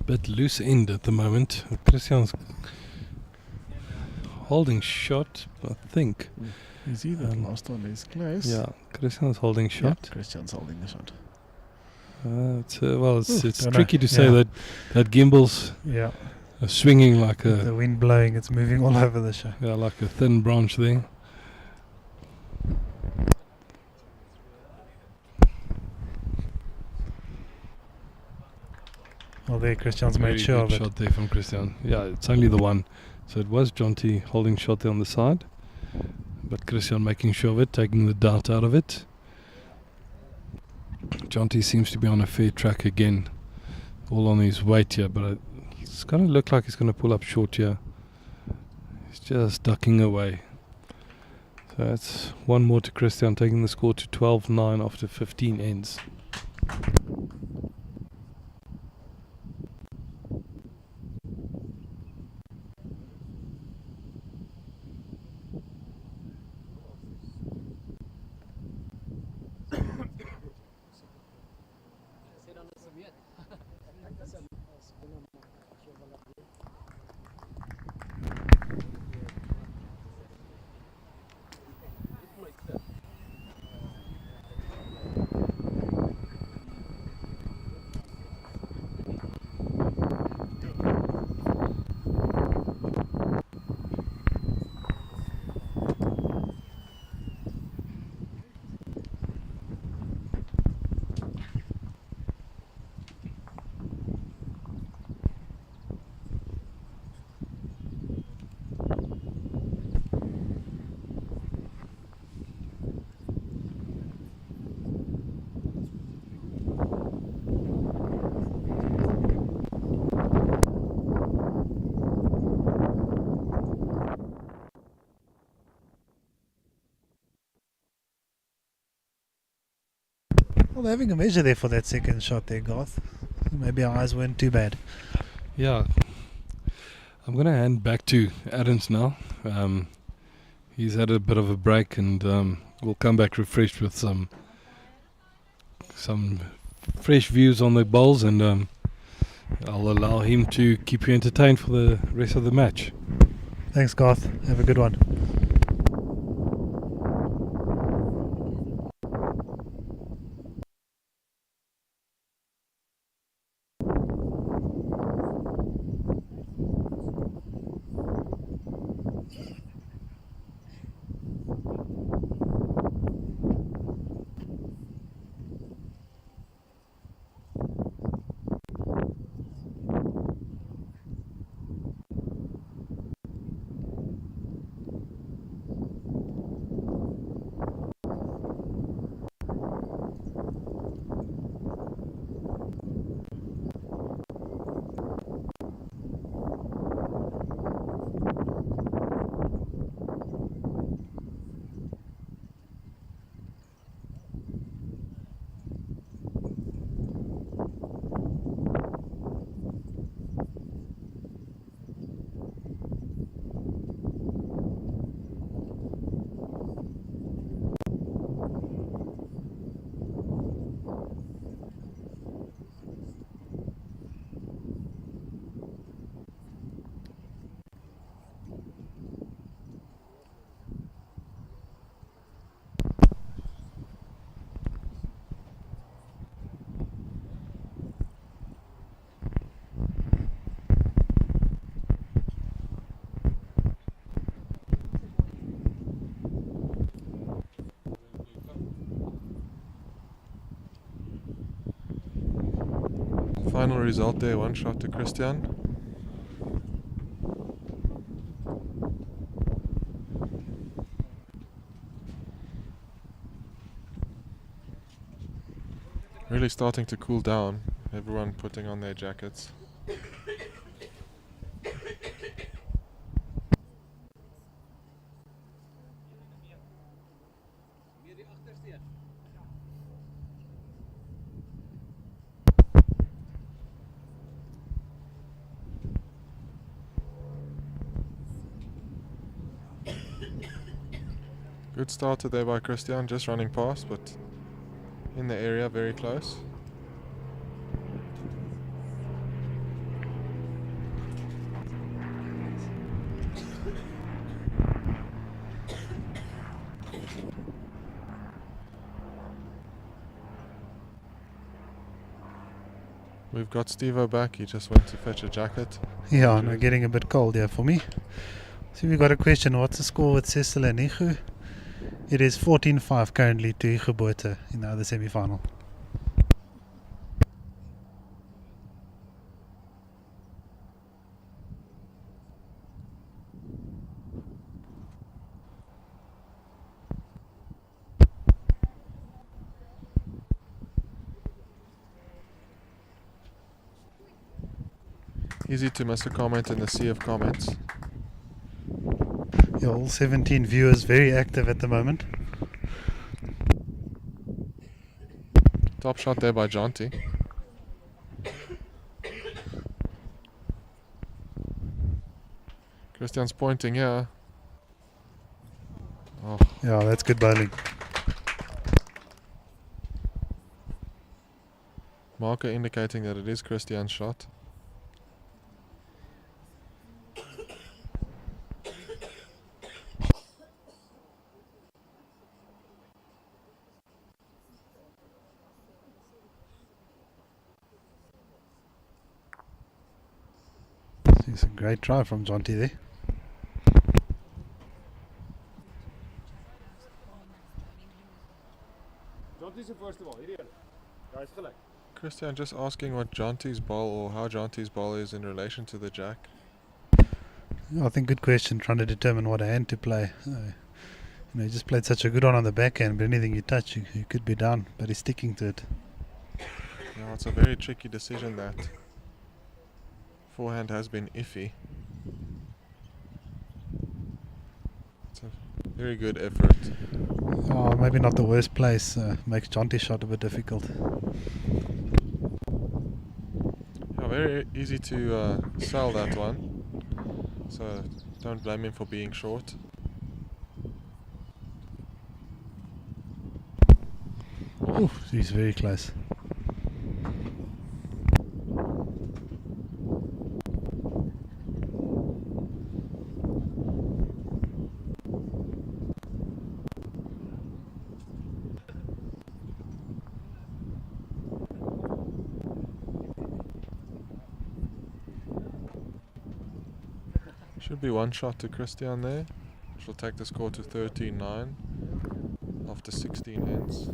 Bit loose end at the moment. Christian's holding shot, I think. Is he the last one is close? Yeah, Christian's holding shot. Yeah, Christian's holding the shot. It's tricky to say that gimbal's swinging like the wind blowing, it's moving all over the show. Yeah, like a thin branch there. Well, there Christian's Very made sure good of it. shot there from Christian. Yeah, it's only the one. So it was Jonty holding shot there on the side. But Christian making sure of it, taking the doubt out of it. Jonty seems to be on a fair track again. All on his weight here, but it's going to look like he's going to pull up short here. He's just ducking away. So that's one more to Christian, taking the score to 12-9 after 15 ends. Well, they're having a measure there for that second shot there, Garth. Maybe our eyes weren't too bad. Yeah. I'm going to hand back to Adams now. He's had a bit of a break, and we'll come back refreshed with some fresh views on the bowls, and I'll allow him to keep you entertained for the rest of the match. Thanks, Garth. Have a good one. Final result there, one shot to Christian. Really starting to cool down. Everyone putting on their jackets. Good starter there by Christian, just running past, but in the area, very close. We've got Steve-O back, he just went to fetch a jacket. Yeah, no, getting a bit cold here for me. So we've got a question. What's the score with Cecil and Igu? It is 14-5 currently to Igu in the other semi-final. Easy to miss a comment in the sea of comments. Yeah, all 17 viewers very active at the moment. Top shot there by Jonty. Christian's pointing here. Oh, Yeah, that's good bowling. marker indicating that it is Christian's shot. It's a great try from Jonty there. Christian just asking what Jonty's ball or how Jonty's ball is in relation to the jack. Yeah, I think good question, trying to determine what hand to play. He just played such a good one on the backhand, but anything you touch, you could be down, but he's sticking to it. Yeah, it's a very tricky decision that. Forehand has been iffy. It's a very good effort. Oh, maybe not the worst place. Makes Jonty's shot a bit difficult. Yeah, very easy to sell that one. So don't blame him for being short. Ooh, he's very close. Should be one shot to Christian there, which will take the score to 13-9 after 16 ends.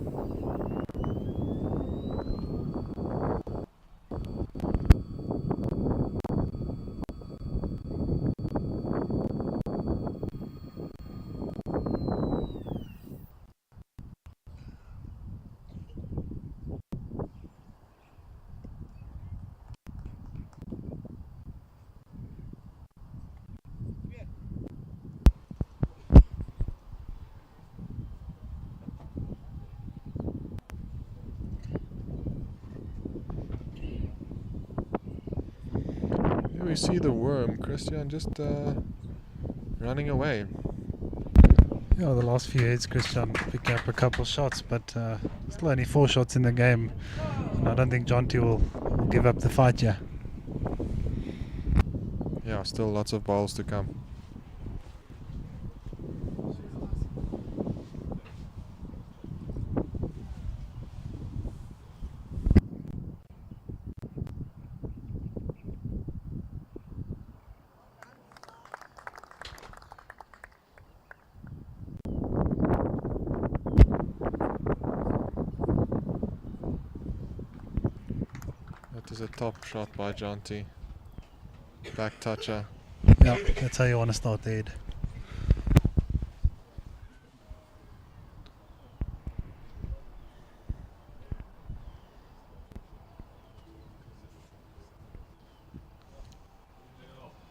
Here we see the worm, Christian just running away. Yeah, the last few heads, Christian picked up a couple shots, but still only 4 shots in the game. And I don't think Jonty will give up the fight here. Yeah, still lots of balls to come. That is a top shot by Jonty. Back toucher. Yeah, that's how you want to start the head.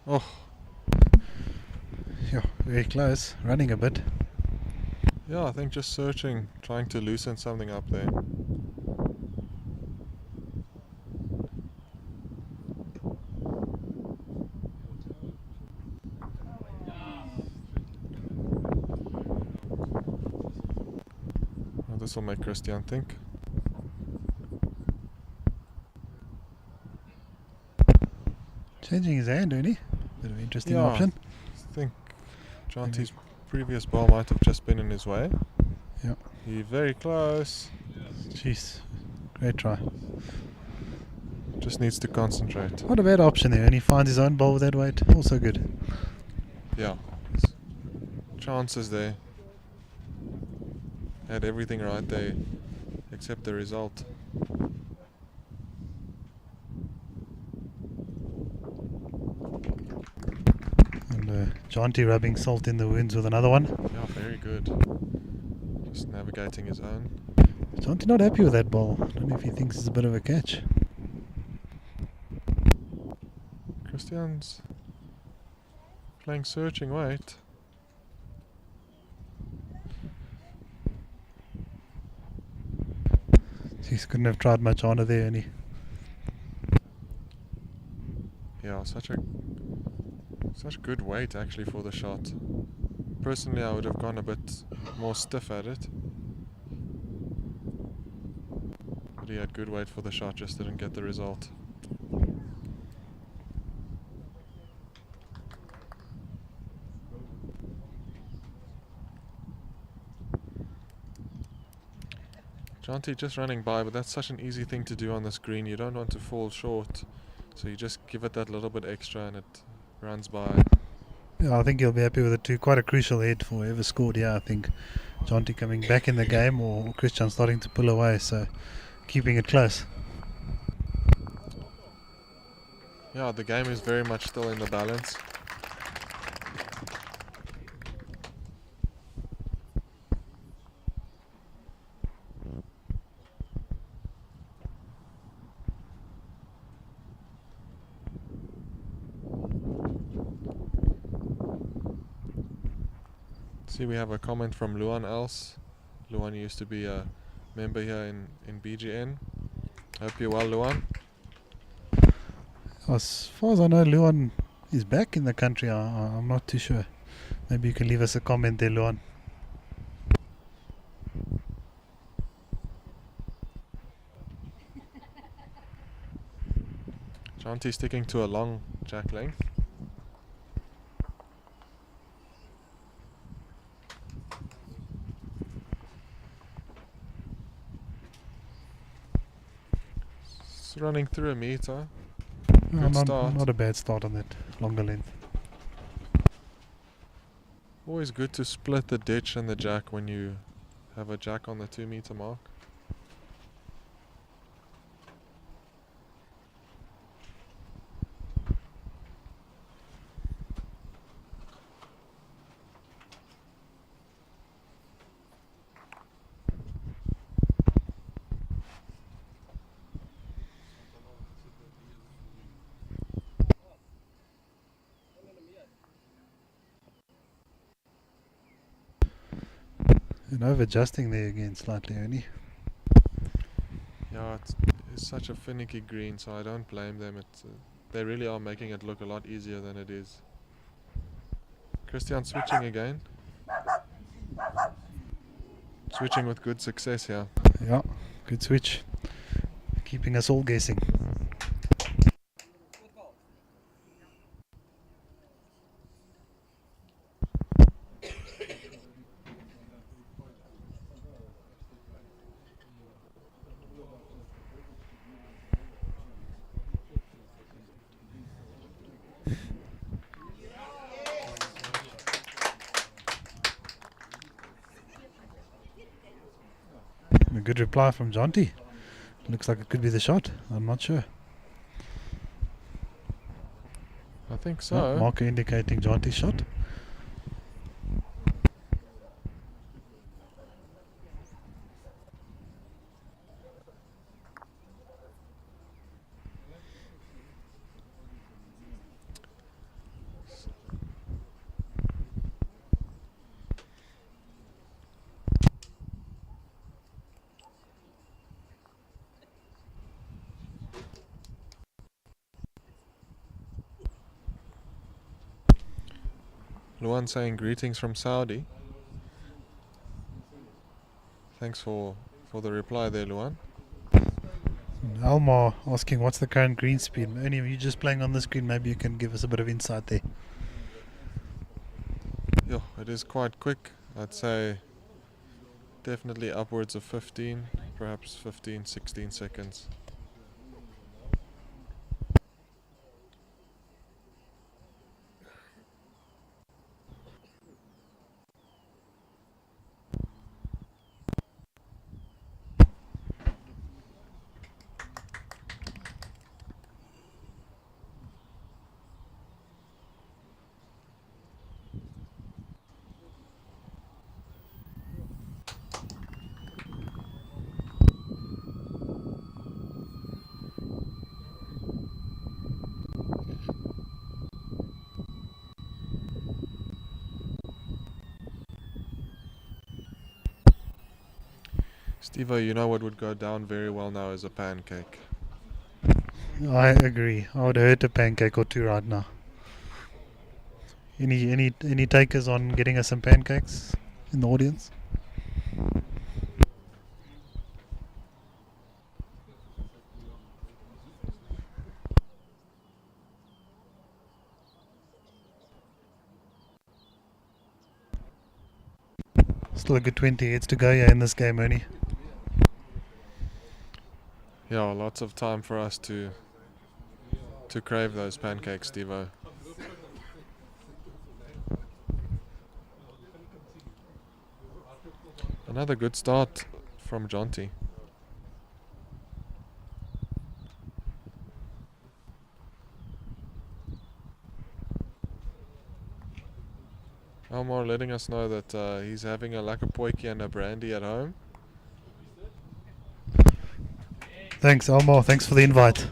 Oh, Yeah, very close. Running a bit. yeah, I think just searching, trying to loosen something up there. Well, this will make Christian think. Changing his hand, isn't he? Bit of an interesting Yeah. option. I think Jonty's previous ball might have just been in his way. Yeah. He's very close. Jeez, great try. Just needs to concentrate. Not a bad option there, and he finds his own ball with that weight. Also good. Yeah. Chances there. Had everything right there except the result. And Jonty rubbing salt in the wounds with another one. Yeah, very good. Just navigating his own. Jonty not happy with that ball. I don't know if he thinks it's a bit of a catch. Christian's playing searching weight. He couldn't have tried much harder there, and he. Yeah, such good weight actually for the shot. Personally, I would have gone a bit more stiff at it. But he had good weight for the shot, just didn't get the result. Jonty just running by, but that's such an easy thing to do on this green. You don't want to fall short, so you just give it that little bit extra and it runs by. Yeah, I think he'll be happy with it too. Quite a crucial head for whoever scored here. I think Jonty coming back in the game, or Christian starting to pull away, so keeping it close. Yeah, the game is very much still in the balance. See, we have a comment from Luan Else. Luan used to be a member here in BGN. Hope you're well, Luan. As far as I know, Luan is back in the country. I'm not too sure. Maybe you can leave us a comment there, Luan. Jonty sticking to a long jack length. It's running through a meter. Good start. Not a bad start on that longer length. Always good to split the ditch and the jack when you have a jack on the 2 meter mark. And over adjusting there again slightly only. Yeah, it's such a finicky green, so I don't blame them. They really are making it look a lot easier than it is. Christian switching again. Switching with good success here. Yeah, good switch. Keeping us all guessing. A good reply from Jonty. Looks like it could be the shot. I'm not sure. I think so. Marker indicating Jonty's shot. Luan saying greetings from Saudi. Thanks for the reply there, Luan. Almar asking what's the current green speed. Any of you just playing on the screen, maybe you can give us a bit of insight there. Yeah, it is quite quick. I'd say definitely upwards of 15, perhaps 15, 16 seconds. Steve-O, you know what would go down very well now is a pancake. I agree. I would hurt a pancake or two right now. Any takers on getting us some pancakes in the audience? Still a good 20 heads to go in this game, Ernie. Yeah, lots of time for us to crave those pancakes, Steve-O. Another good start from Jonty. Elmore letting us know that he's having a lakapoiki and a brandy at home. Thanks, Elmore. Thanks for the invite.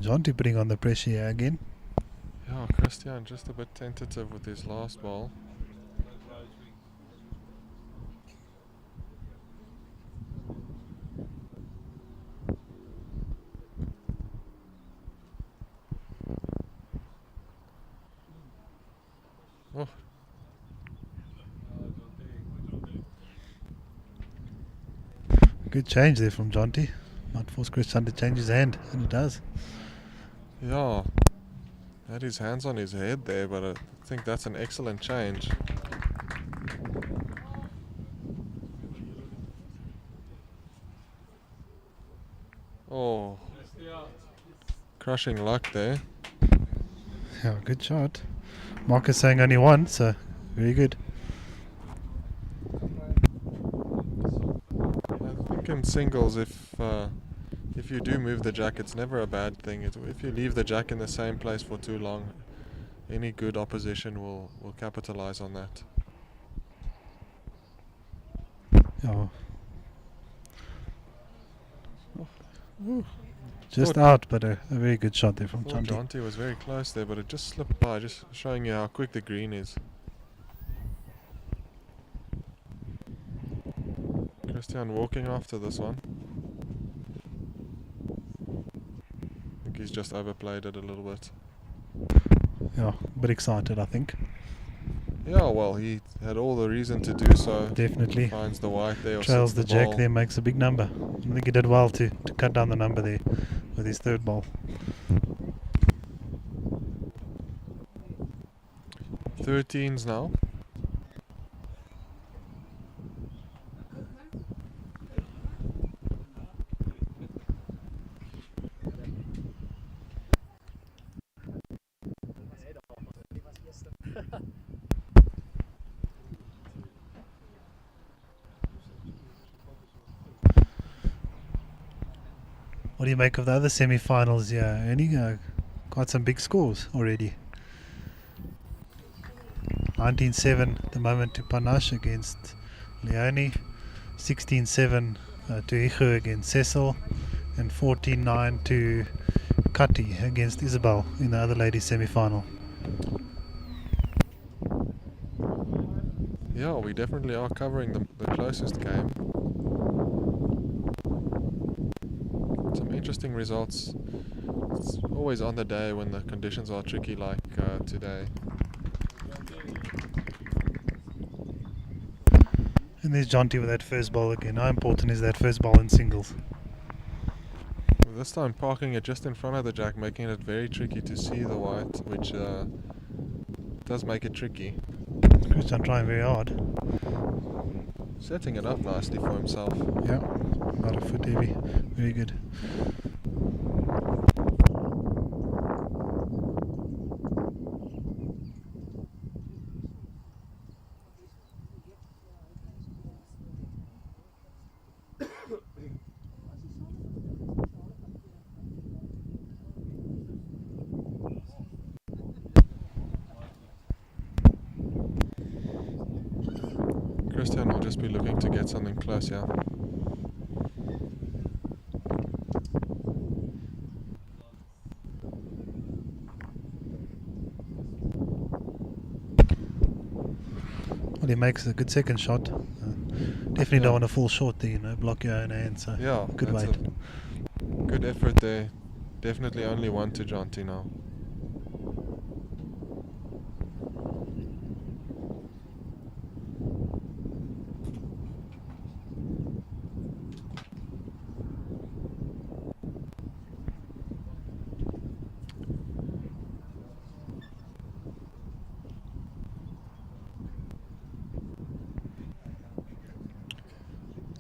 Jonty putting on the pressure here again. Yeah, Christian just a bit tentative with his last ball. Oh. Good change there from Jonty. Might force Christian to change his hand, and it does. Yeah, had his hands on his head there, but I think that's an excellent change. Oh, crushing luck there. Yeah, good shot. Marcus saying only one, so very good. I think in singles, if you do move the jack, it's never a bad thing. If you leave the jack in the same place for too long, any good opposition will capitalize on that. Yeah. Just out, but a very good shot there from Jonty. Jonty was very close there, but it just slipped by, just showing you how quick the green is. Christian walking after this one. I think he's just overplayed it a little bit. Yeah, a bit excited, I think. Yeah, well, he had all the reason to do so. Definitely. Finds the white there. Or Trails sits the jack ball. there, makes a big number. I think he did well to cut down the number there with his third ball. 13s now. What do you make of the other semi-finals here? Ernie, quite some big scores already. 19-7 at the moment to Panache against Leone, 16-7 to Ichu against Cecil, and 14-9 to Kati against Isabel in the other ladies semi-final. Yeah, we definitely are covering the closest game. Some interesting results. It's always on the day when the conditions are tricky like today. And there's Jonty with that first ball again. How important is that first ball in singles? This time parking it just in front of the jack, making it very tricky to see the white, which does make it tricky. Christian trying very hard. Setting it up nicely for himself. Yeah, about a foot heavy. Very good. Christian will just be looking to get something close, yeah. Well, he makes a good second shot. Definitely Yeah. don't want to fall short there, block your own hand. So Yeah, good that's weight. a good effort there. Definitely only one to Jonty now.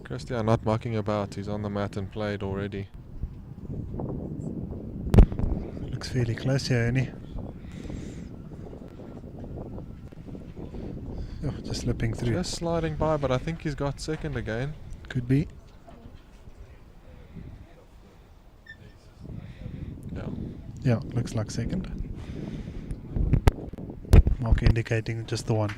Christian not mucking about, he's on the mat and played already. Looks fairly close here, Ernie. Oh, just slipping through. Just sliding by, but I think he's got second again. Could be. Yeah. Yeah, looks like second. Marker indicating just the one.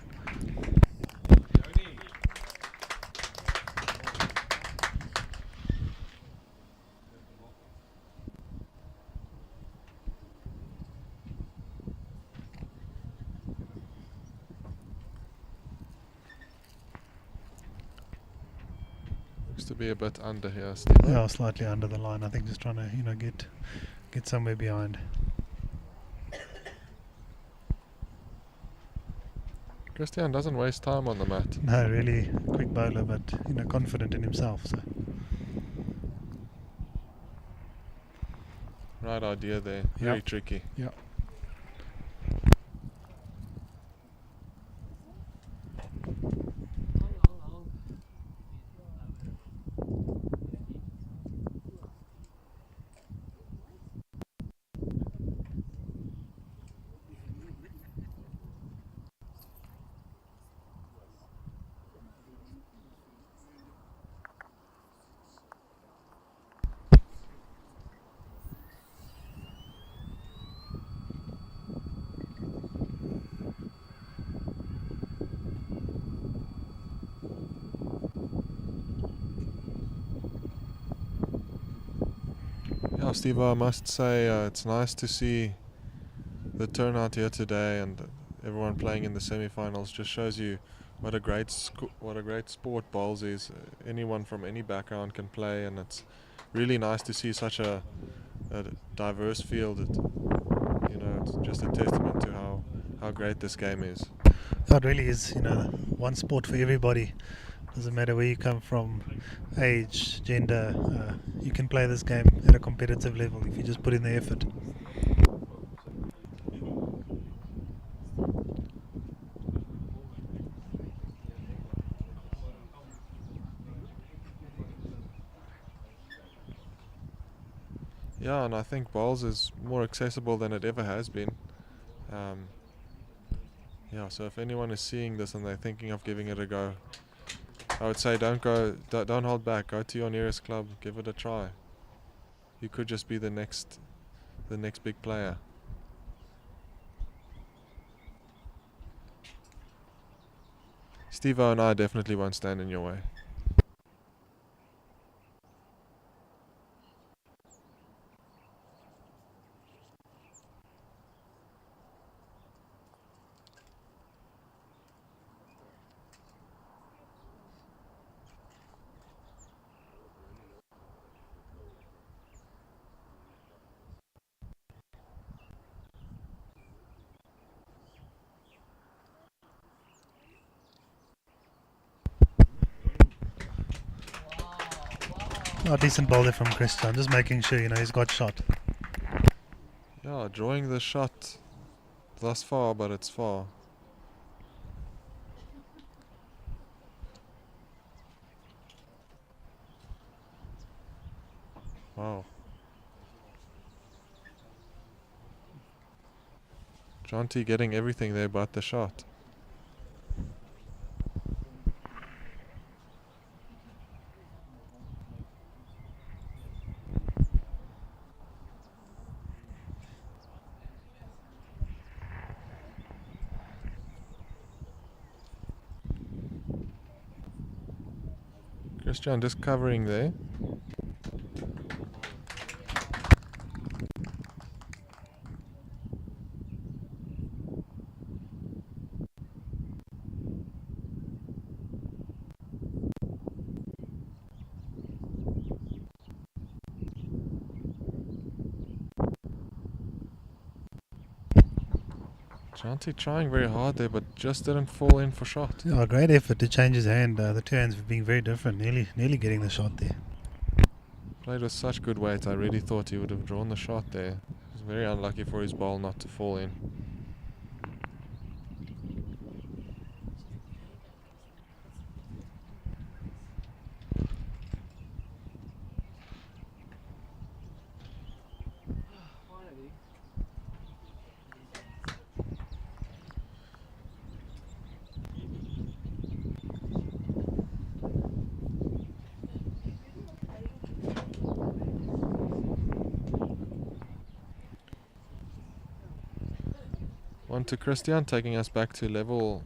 Looks to be a bit under here, Steve. Yeah, slightly under the line. I think just trying to, get somewhere behind. Christian doesn't waste time on the mat. No, really quick bowler, but confident in himself. So Right idea there. Very Yep. tricky. yeah. Yeah, Steve, I must say it's nice to see the turnout here today and everyone playing in the semi-finals. Just shows you what a great sport bowls is. Anyone from any background can play, and it's really nice to see such a diverse field. It's just a testament to how great this game is. It really is, one sport for everybody. Doesn't matter where you come from, age, gender. You can play this game at a competitive level if you just put in the effort. Yeah, and I think bowls is more accessible than it ever has been. Yeah, so if anyone is seeing this and they're thinking of giving it a go, I would say don't hold back. Go to your nearest club, give it a try. You could just be the next big player. Steve-O and I definitely won't stand in your way. Oh, decent bowler from Christian, just making sure he's got shot. Yeah, drawing the shot thus far, but it's far. Wow. Jonty getting everything there but the shot. Christian just covering there. Janti trying very hard there, but just didn't fall in for shot. Yeah, great effort to change his hand. The two hands were being very different. Nearly getting the shot there. Played with such good weight, I really thought he would have drawn the shot there. He was very unlucky for his ball not to fall in. One to Christian, taking us back to level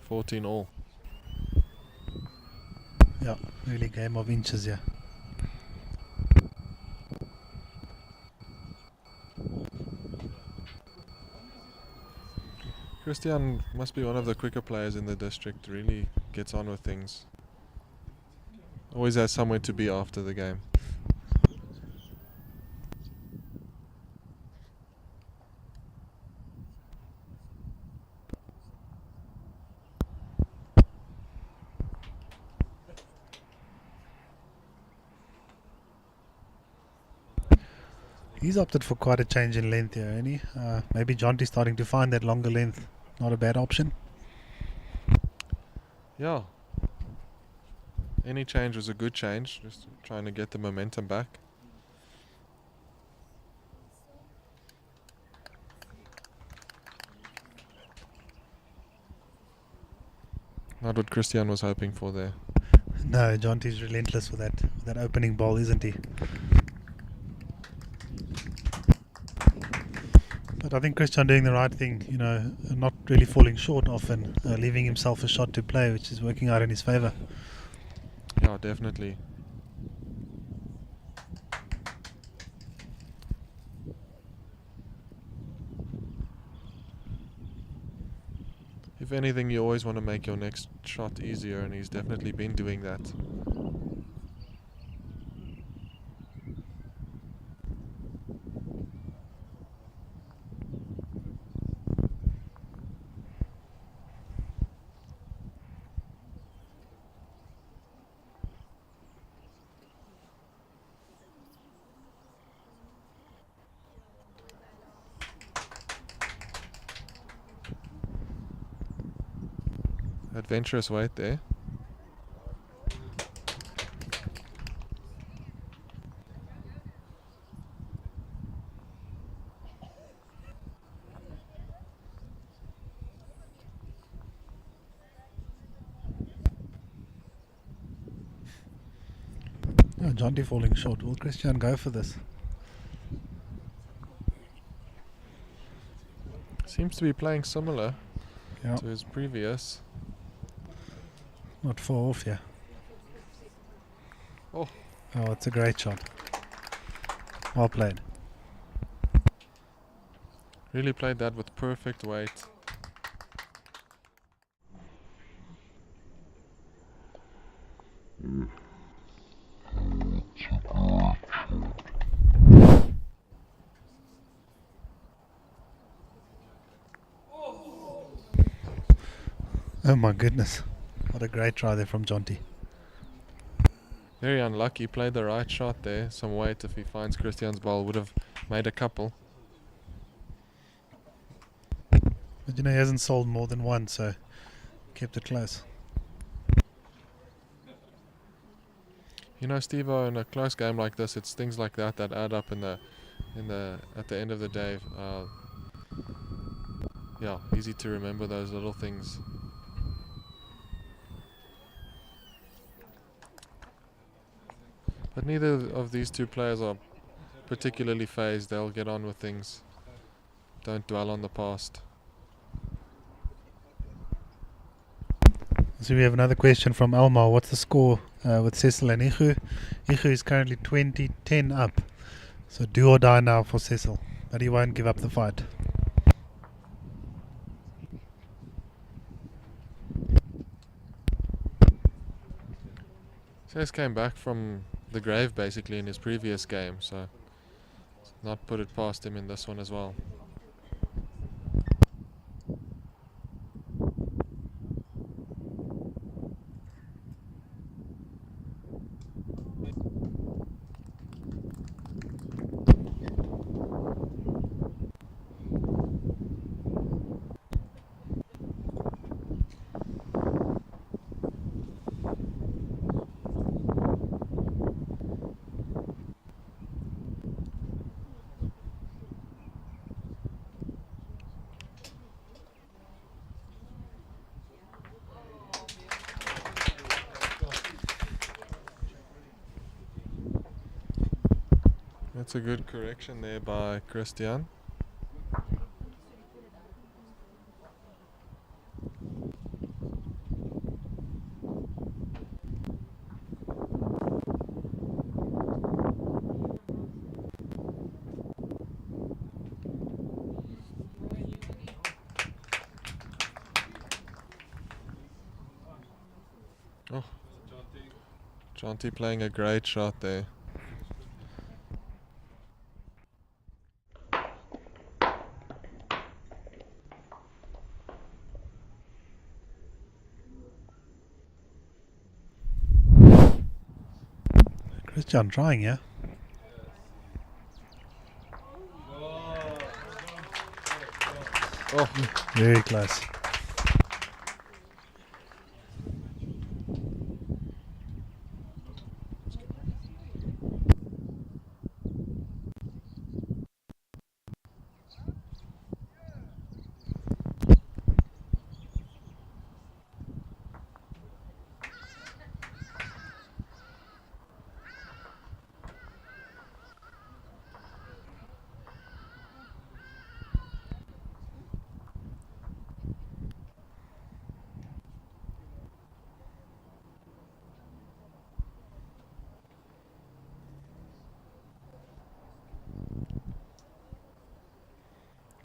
14 all. Yeah, really game of inches here. Christian must be one of the quicker players in the district, really gets on with things. Always has somewhere to be after the game. He's opted for quite a change in length here, ain't he? Maybe Jonty's starting to find that longer length not a bad option. Yeah. Any change was a good change, just trying to get the momentum back. Not what Christian was hoping for there. No, Jonty's relentless with that opening ball, isn't he? But I think Christian doing the right thing, you know, not really falling short often, leaving himself a shot to play, which is working out in his favour. Yeah, definitely. If anything, you always want to make your next shot easier, and he's definitely been doing that. Adventurous weight there. Oh, Jonty falling short. Will Christian go for this? Seems to be playing similar Yeah, to his previous. not far off here. Oh. Oh, it's a great shot. Well played. Really played that with perfect weight. Oh my goodness. What a great try there from Jonty. Very unlucky, played the right shot there. Some weight, if he finds Christian's ball, would have made a couple. But you know, he hasn't sold more than one, so kept it close. You know, Steve-O, in a close game like this, it's things like that that add up at the end of the day. Yeah, easy to remember those little things. But neither of these two players are particularly phased. They'll get on with things. Don't dwell on the past. So we have another question from Elmar. What's the score with Cecil and Ichu? Ichu is currently 20-10 up. So do or die now for Cecil. But he won't give up the fight. Cesc came back from the grave basically in his previous game, so not put it past him in this one as well. That's a good correction there by Christian. Oh, Jonty playing a great shot there. Christian trying, yeah? Oh, Very close.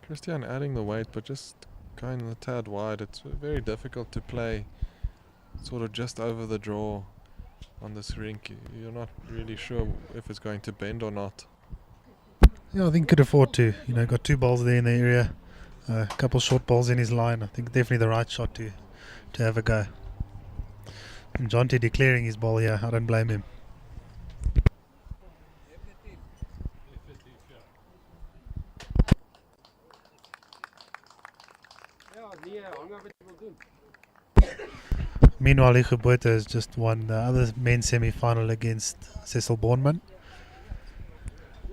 Christian adding the weight, but just going a tad wide. It's very difficult to play sort of just over the draw on this rink. You're not really sure if it's going to bend or not. Yeah, I think could afford to. You know, got two balls there in the area. A couple short balls in his line. I think definitely the right shot to have a go. And Jonty declaring his ball here. I don't blame him. Meanwhile, Ichu has just won the other men's semi-final against Cecil Bourneman.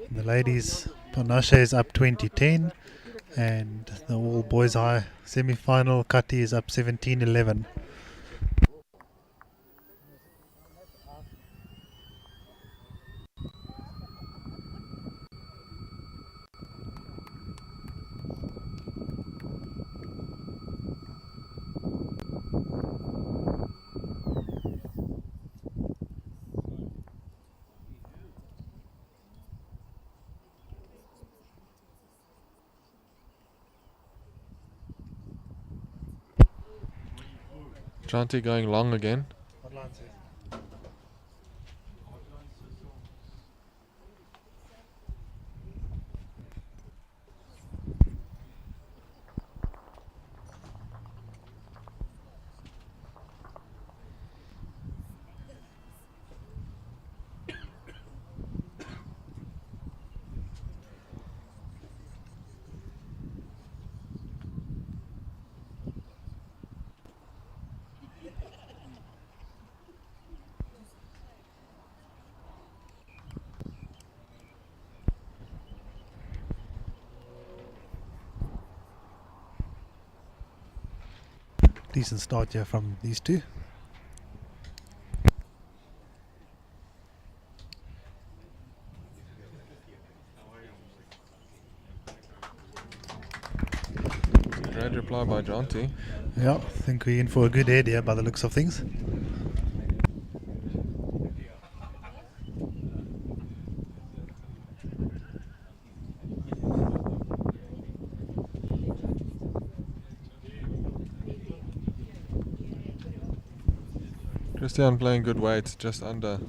In the ladies, Panache is up 20-10, and the all boys high semi-final, Kati is up 17-11. Jonty going long again. Decent start here from these two. Great reply by Jonty. Yeah, I think we're in for a good head here by the looks of things. Christian playing good weight, just under.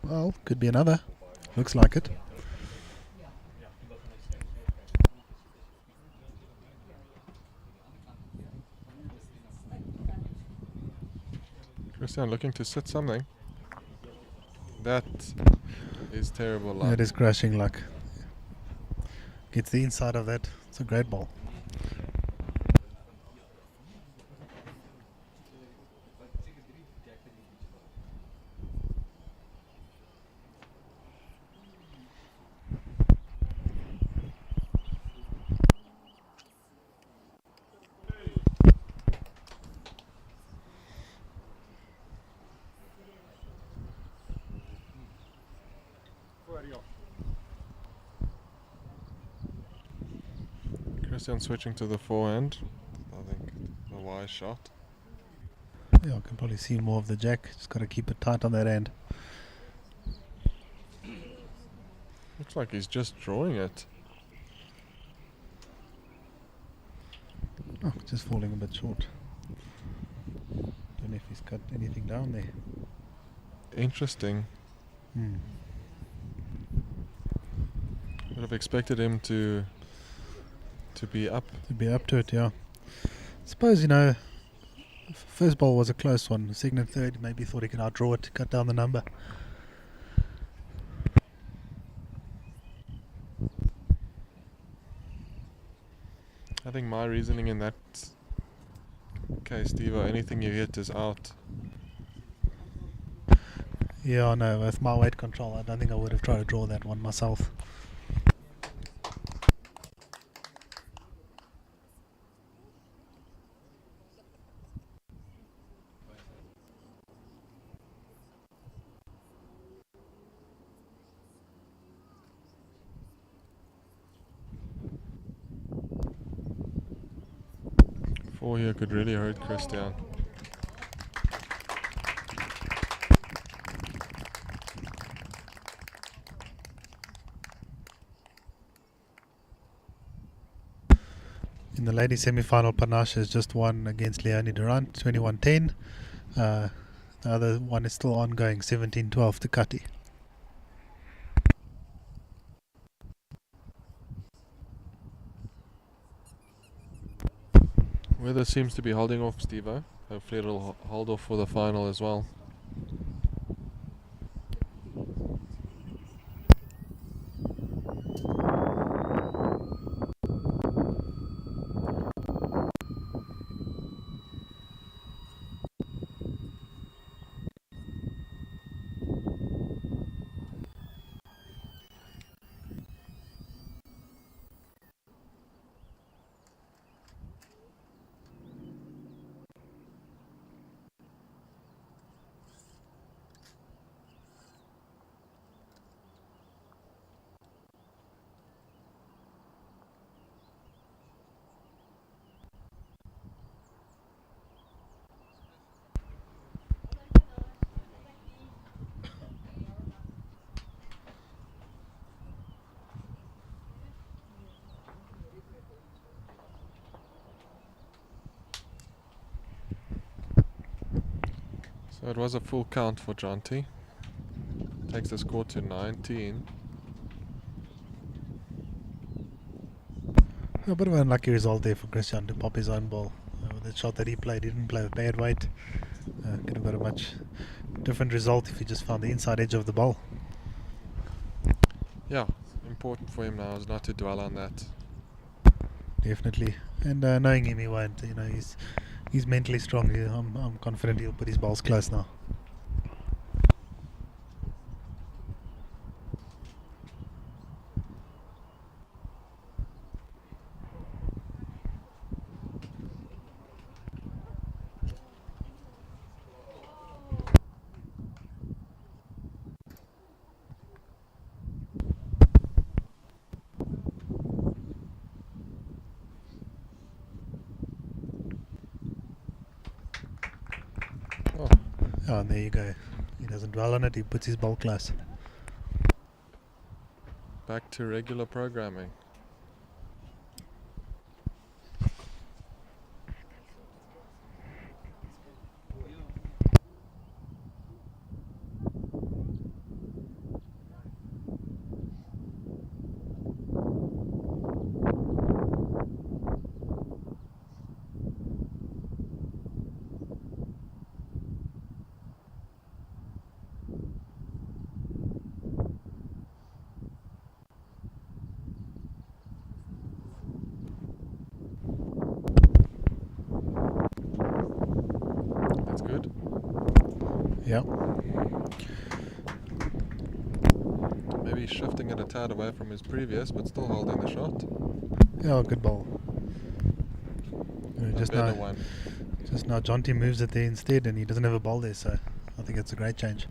Well, could be another. Looks like it. Christian looking to sit something. That is terrible luck. That is crashing luck. Gets the inside of that. It's a great ball. Christian switching to the forehand. I think the wise shot. Yeah, I can probably see more of the jack. Just got to keep it tight on that end. Looks like he's just drawing it. Oh, just falling a bit short. Don't know if he's cut anything down there. Interesting. Would have expected him to be up. To be up to it, yeah. Suppose, you know, first ball was a close one. Second and third, maybe thought he could outdraw it to cut down the number. I think my reasoning in that case, Steve, anything you hit is out. Yeah, I know. With my weight control, I don't think I would have tried to draw that one myself. Four here could really hurt Christian. In the ladies semi-final, Panache has just won against Leonie Durant, 21-10. The other one is still ongoing, 17-12 to Kati. Weather seems to be holding off, Steve-o. Hopefully it'll hold off for the final as well. So it was a full count for Jonty. Takes the score to 19. A bit of an unlucky result there for Christian to pop his own ball. The shot that he played, he didn't play with bad weight. Could have got a much different result if he just found the inside edge of the ball. Yeah, important for him now is not to dwell on that. Definitely. And knowing him, he won't. You know, he's mentally strong. I'm confident he'll put his balls close now. Oh, and there you go. He doesn't dwell on it, he puts his bowl class. Back to regular programming. That's good. Yeah. Maybe shifting it a tad away from his previous, but still holding the shot. Yeah, good ball. A Just better now, one. just now, Jonty moves it there instead, and he doesn't have a ball there, so I think it's a great change.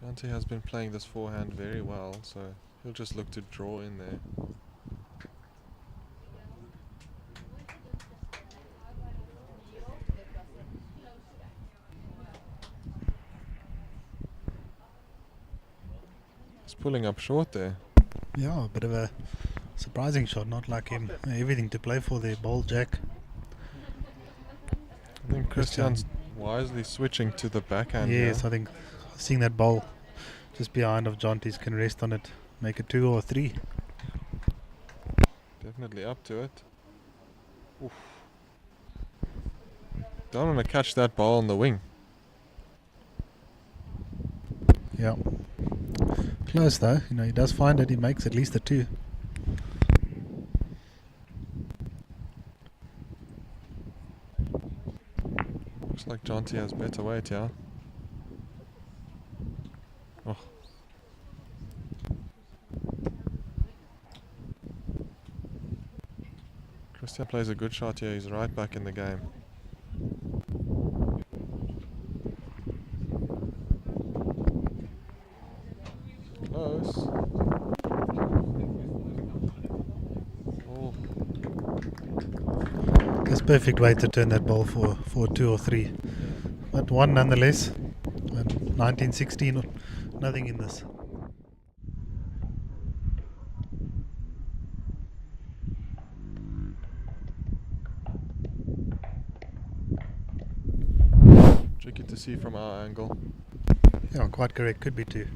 Jonty has been playing this forehand very well, so he'll just look to draw in there. He's pulling up short there. Yeah, a bit of a surprising shot, not like him. Everything to play for there, ball jack. I think Christian's wisely switching to the backhand Yes, here. I think seeing that ball just behind of Jonty's can rest on it, make it 2 or 3. Definitely up to it. Oof. Don't want to catch that ball on the wing. Yeah. Close though, he does find it, he makes at least a 2. Looks like Jonty has better weight, yeah. Oh. Christian plays a good shot here, he's right back in the game. Close. Oh, It's perfect way to turn that ball for 2 or 3. But 1 nonetheless. And 1916, nothing in this. tricky to see from our angle. Yeah, quite correct, could be 2.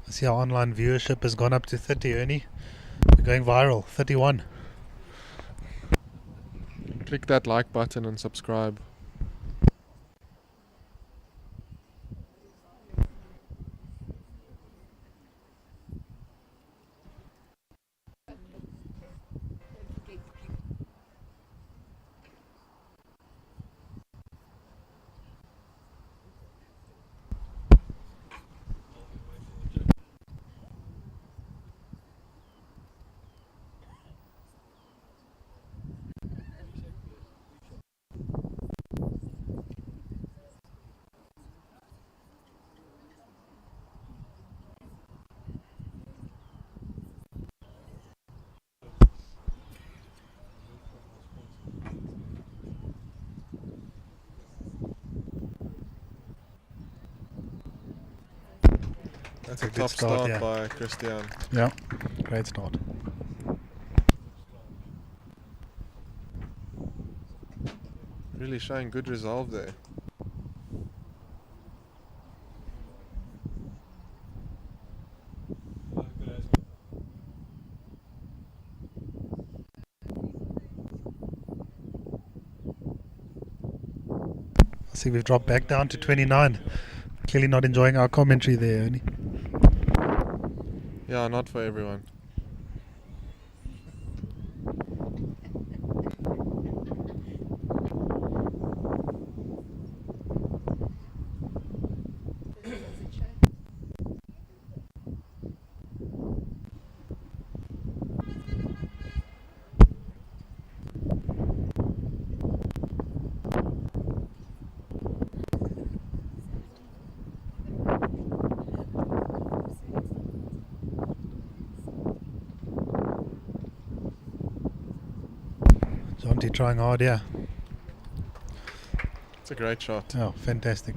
I see our online viewership has gone up to 30, Ernie. We're going viral, 31. Click that like button and subscribe. That's A a good top start, start yeah. by Christian. Yeah, great start. Really showing good resolve there. I see we've dropped back down to 29. Clearly not enjoying our commentary there, Ernie. Yeah, not for everyone. Jonty trying hard, yeah. It's a great shot. Oh, fantastic.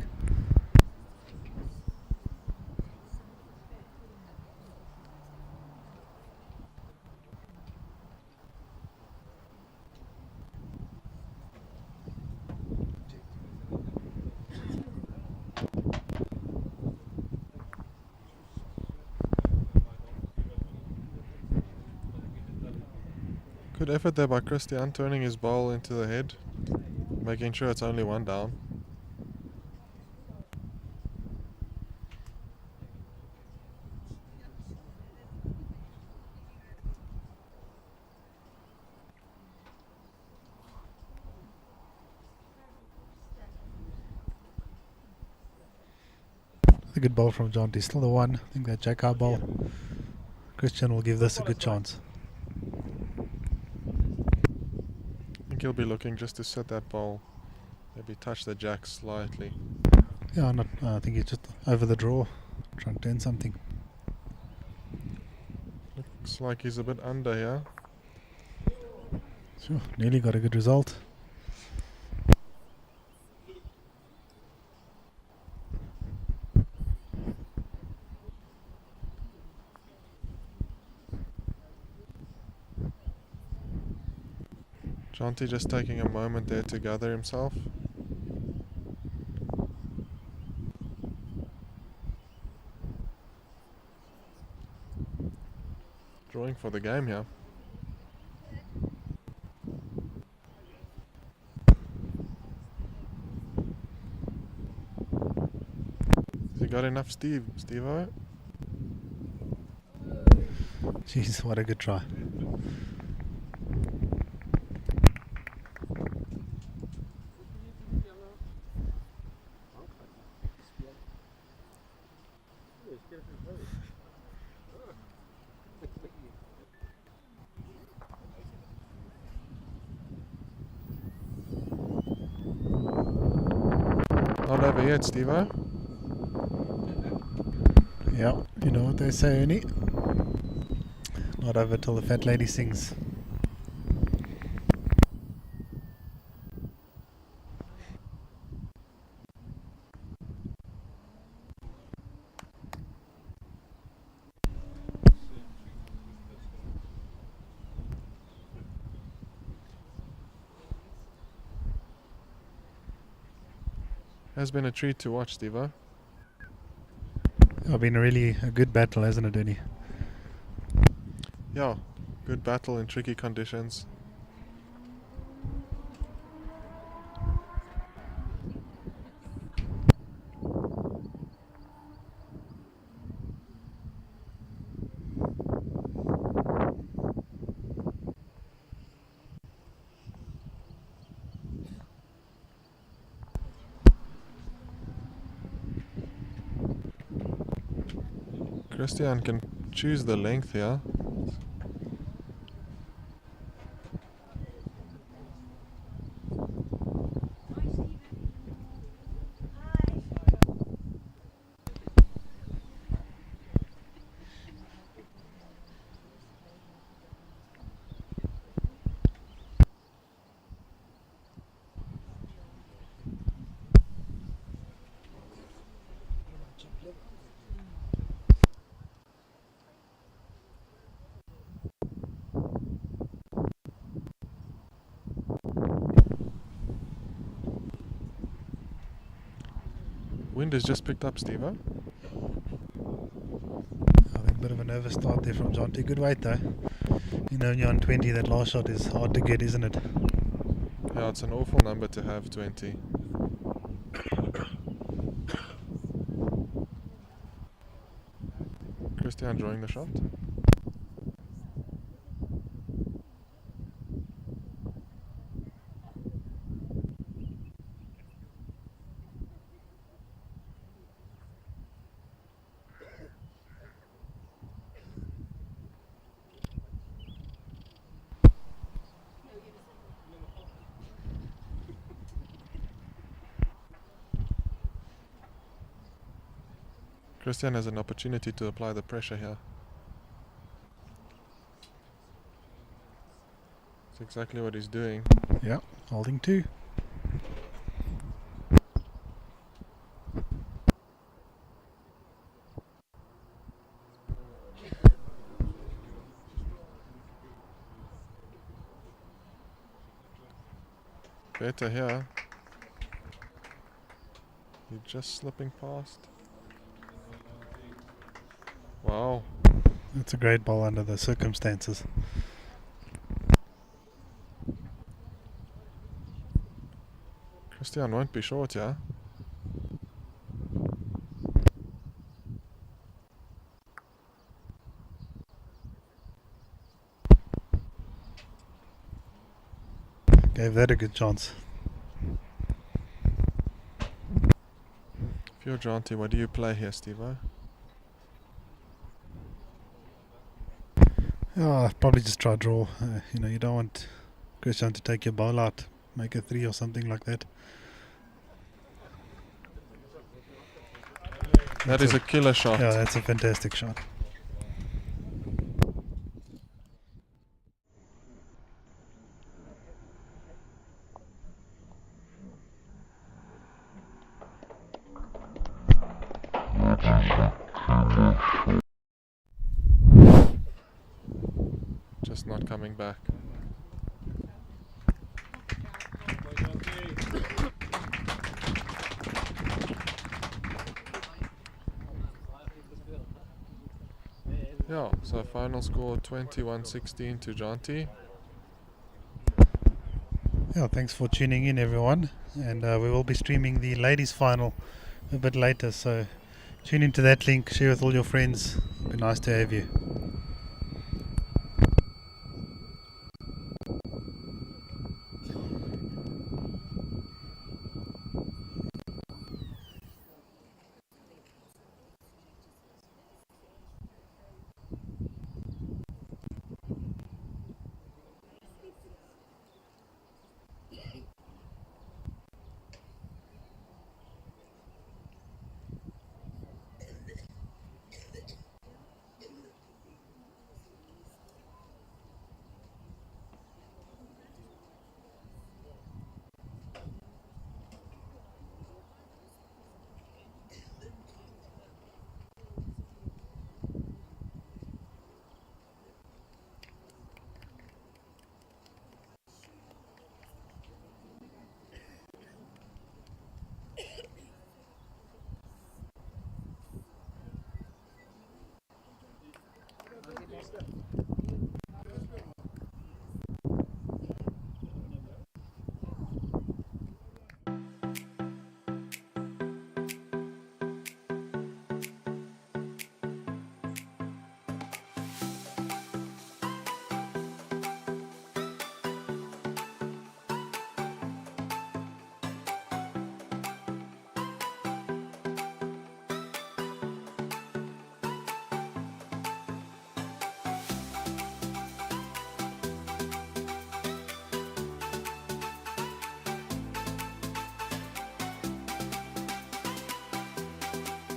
Good effort there by Christian, turning his ball into the head, making sure it's only one down. A good ball from Jonty. Still the one. I think that Jacka ball. Christian will give this a good chance. I think he'll be looking just to set that ball, maybe touch the jack slightly. Yeah, not. I think he's just over the draw, trying to turn something. Looks like he's a bit under here. Sure, nearly got a good result. Jonty just taking a moment there to gather himself. Drawing for the game here. Has he got enough Steve-O? Jeez, what a good try. Not over yet, Steve-O. Yeah, you know what they say, Ernie. Not over till the fat lady sings. Has been a treat to watch, Steve-O. It's been really a good battle, hasn't it, Ernie? Yeah, good battle in tricky conditions. Christian can choose the length here. Wind has just picked up, Steve-o. I think a bit of a nervous start there from Jonty. Good weight though. You know, when you're on 20, that last shot is hard to get, isn't it? Yeah, it's an awful number to have, 20. Christian drawing the shot. Christian has an opportunity to apply the pressure here. That's exactly what he's doing. Yeah, holding 2. Better here. He's just slipping past. Wow. It's a great ball under the circumstances. Christian won't be short, yeah? Gave that a good chance. If you're Jonty, what do you play here, Steve-o? Oh, I'd probably just try draw. You know, you don't want Christian to take your ball out, make a 3 or something like that. That is a killer shot. Yeah, that's a fantastic shot. Just not coming back. Yeah, so final score 21-16 to Jonty. Yeah, thanks for tuning in, everyone. And we will be streaming the ladies' final a bit later. So tune into that link, share with all your friends. It'll be nice to have you.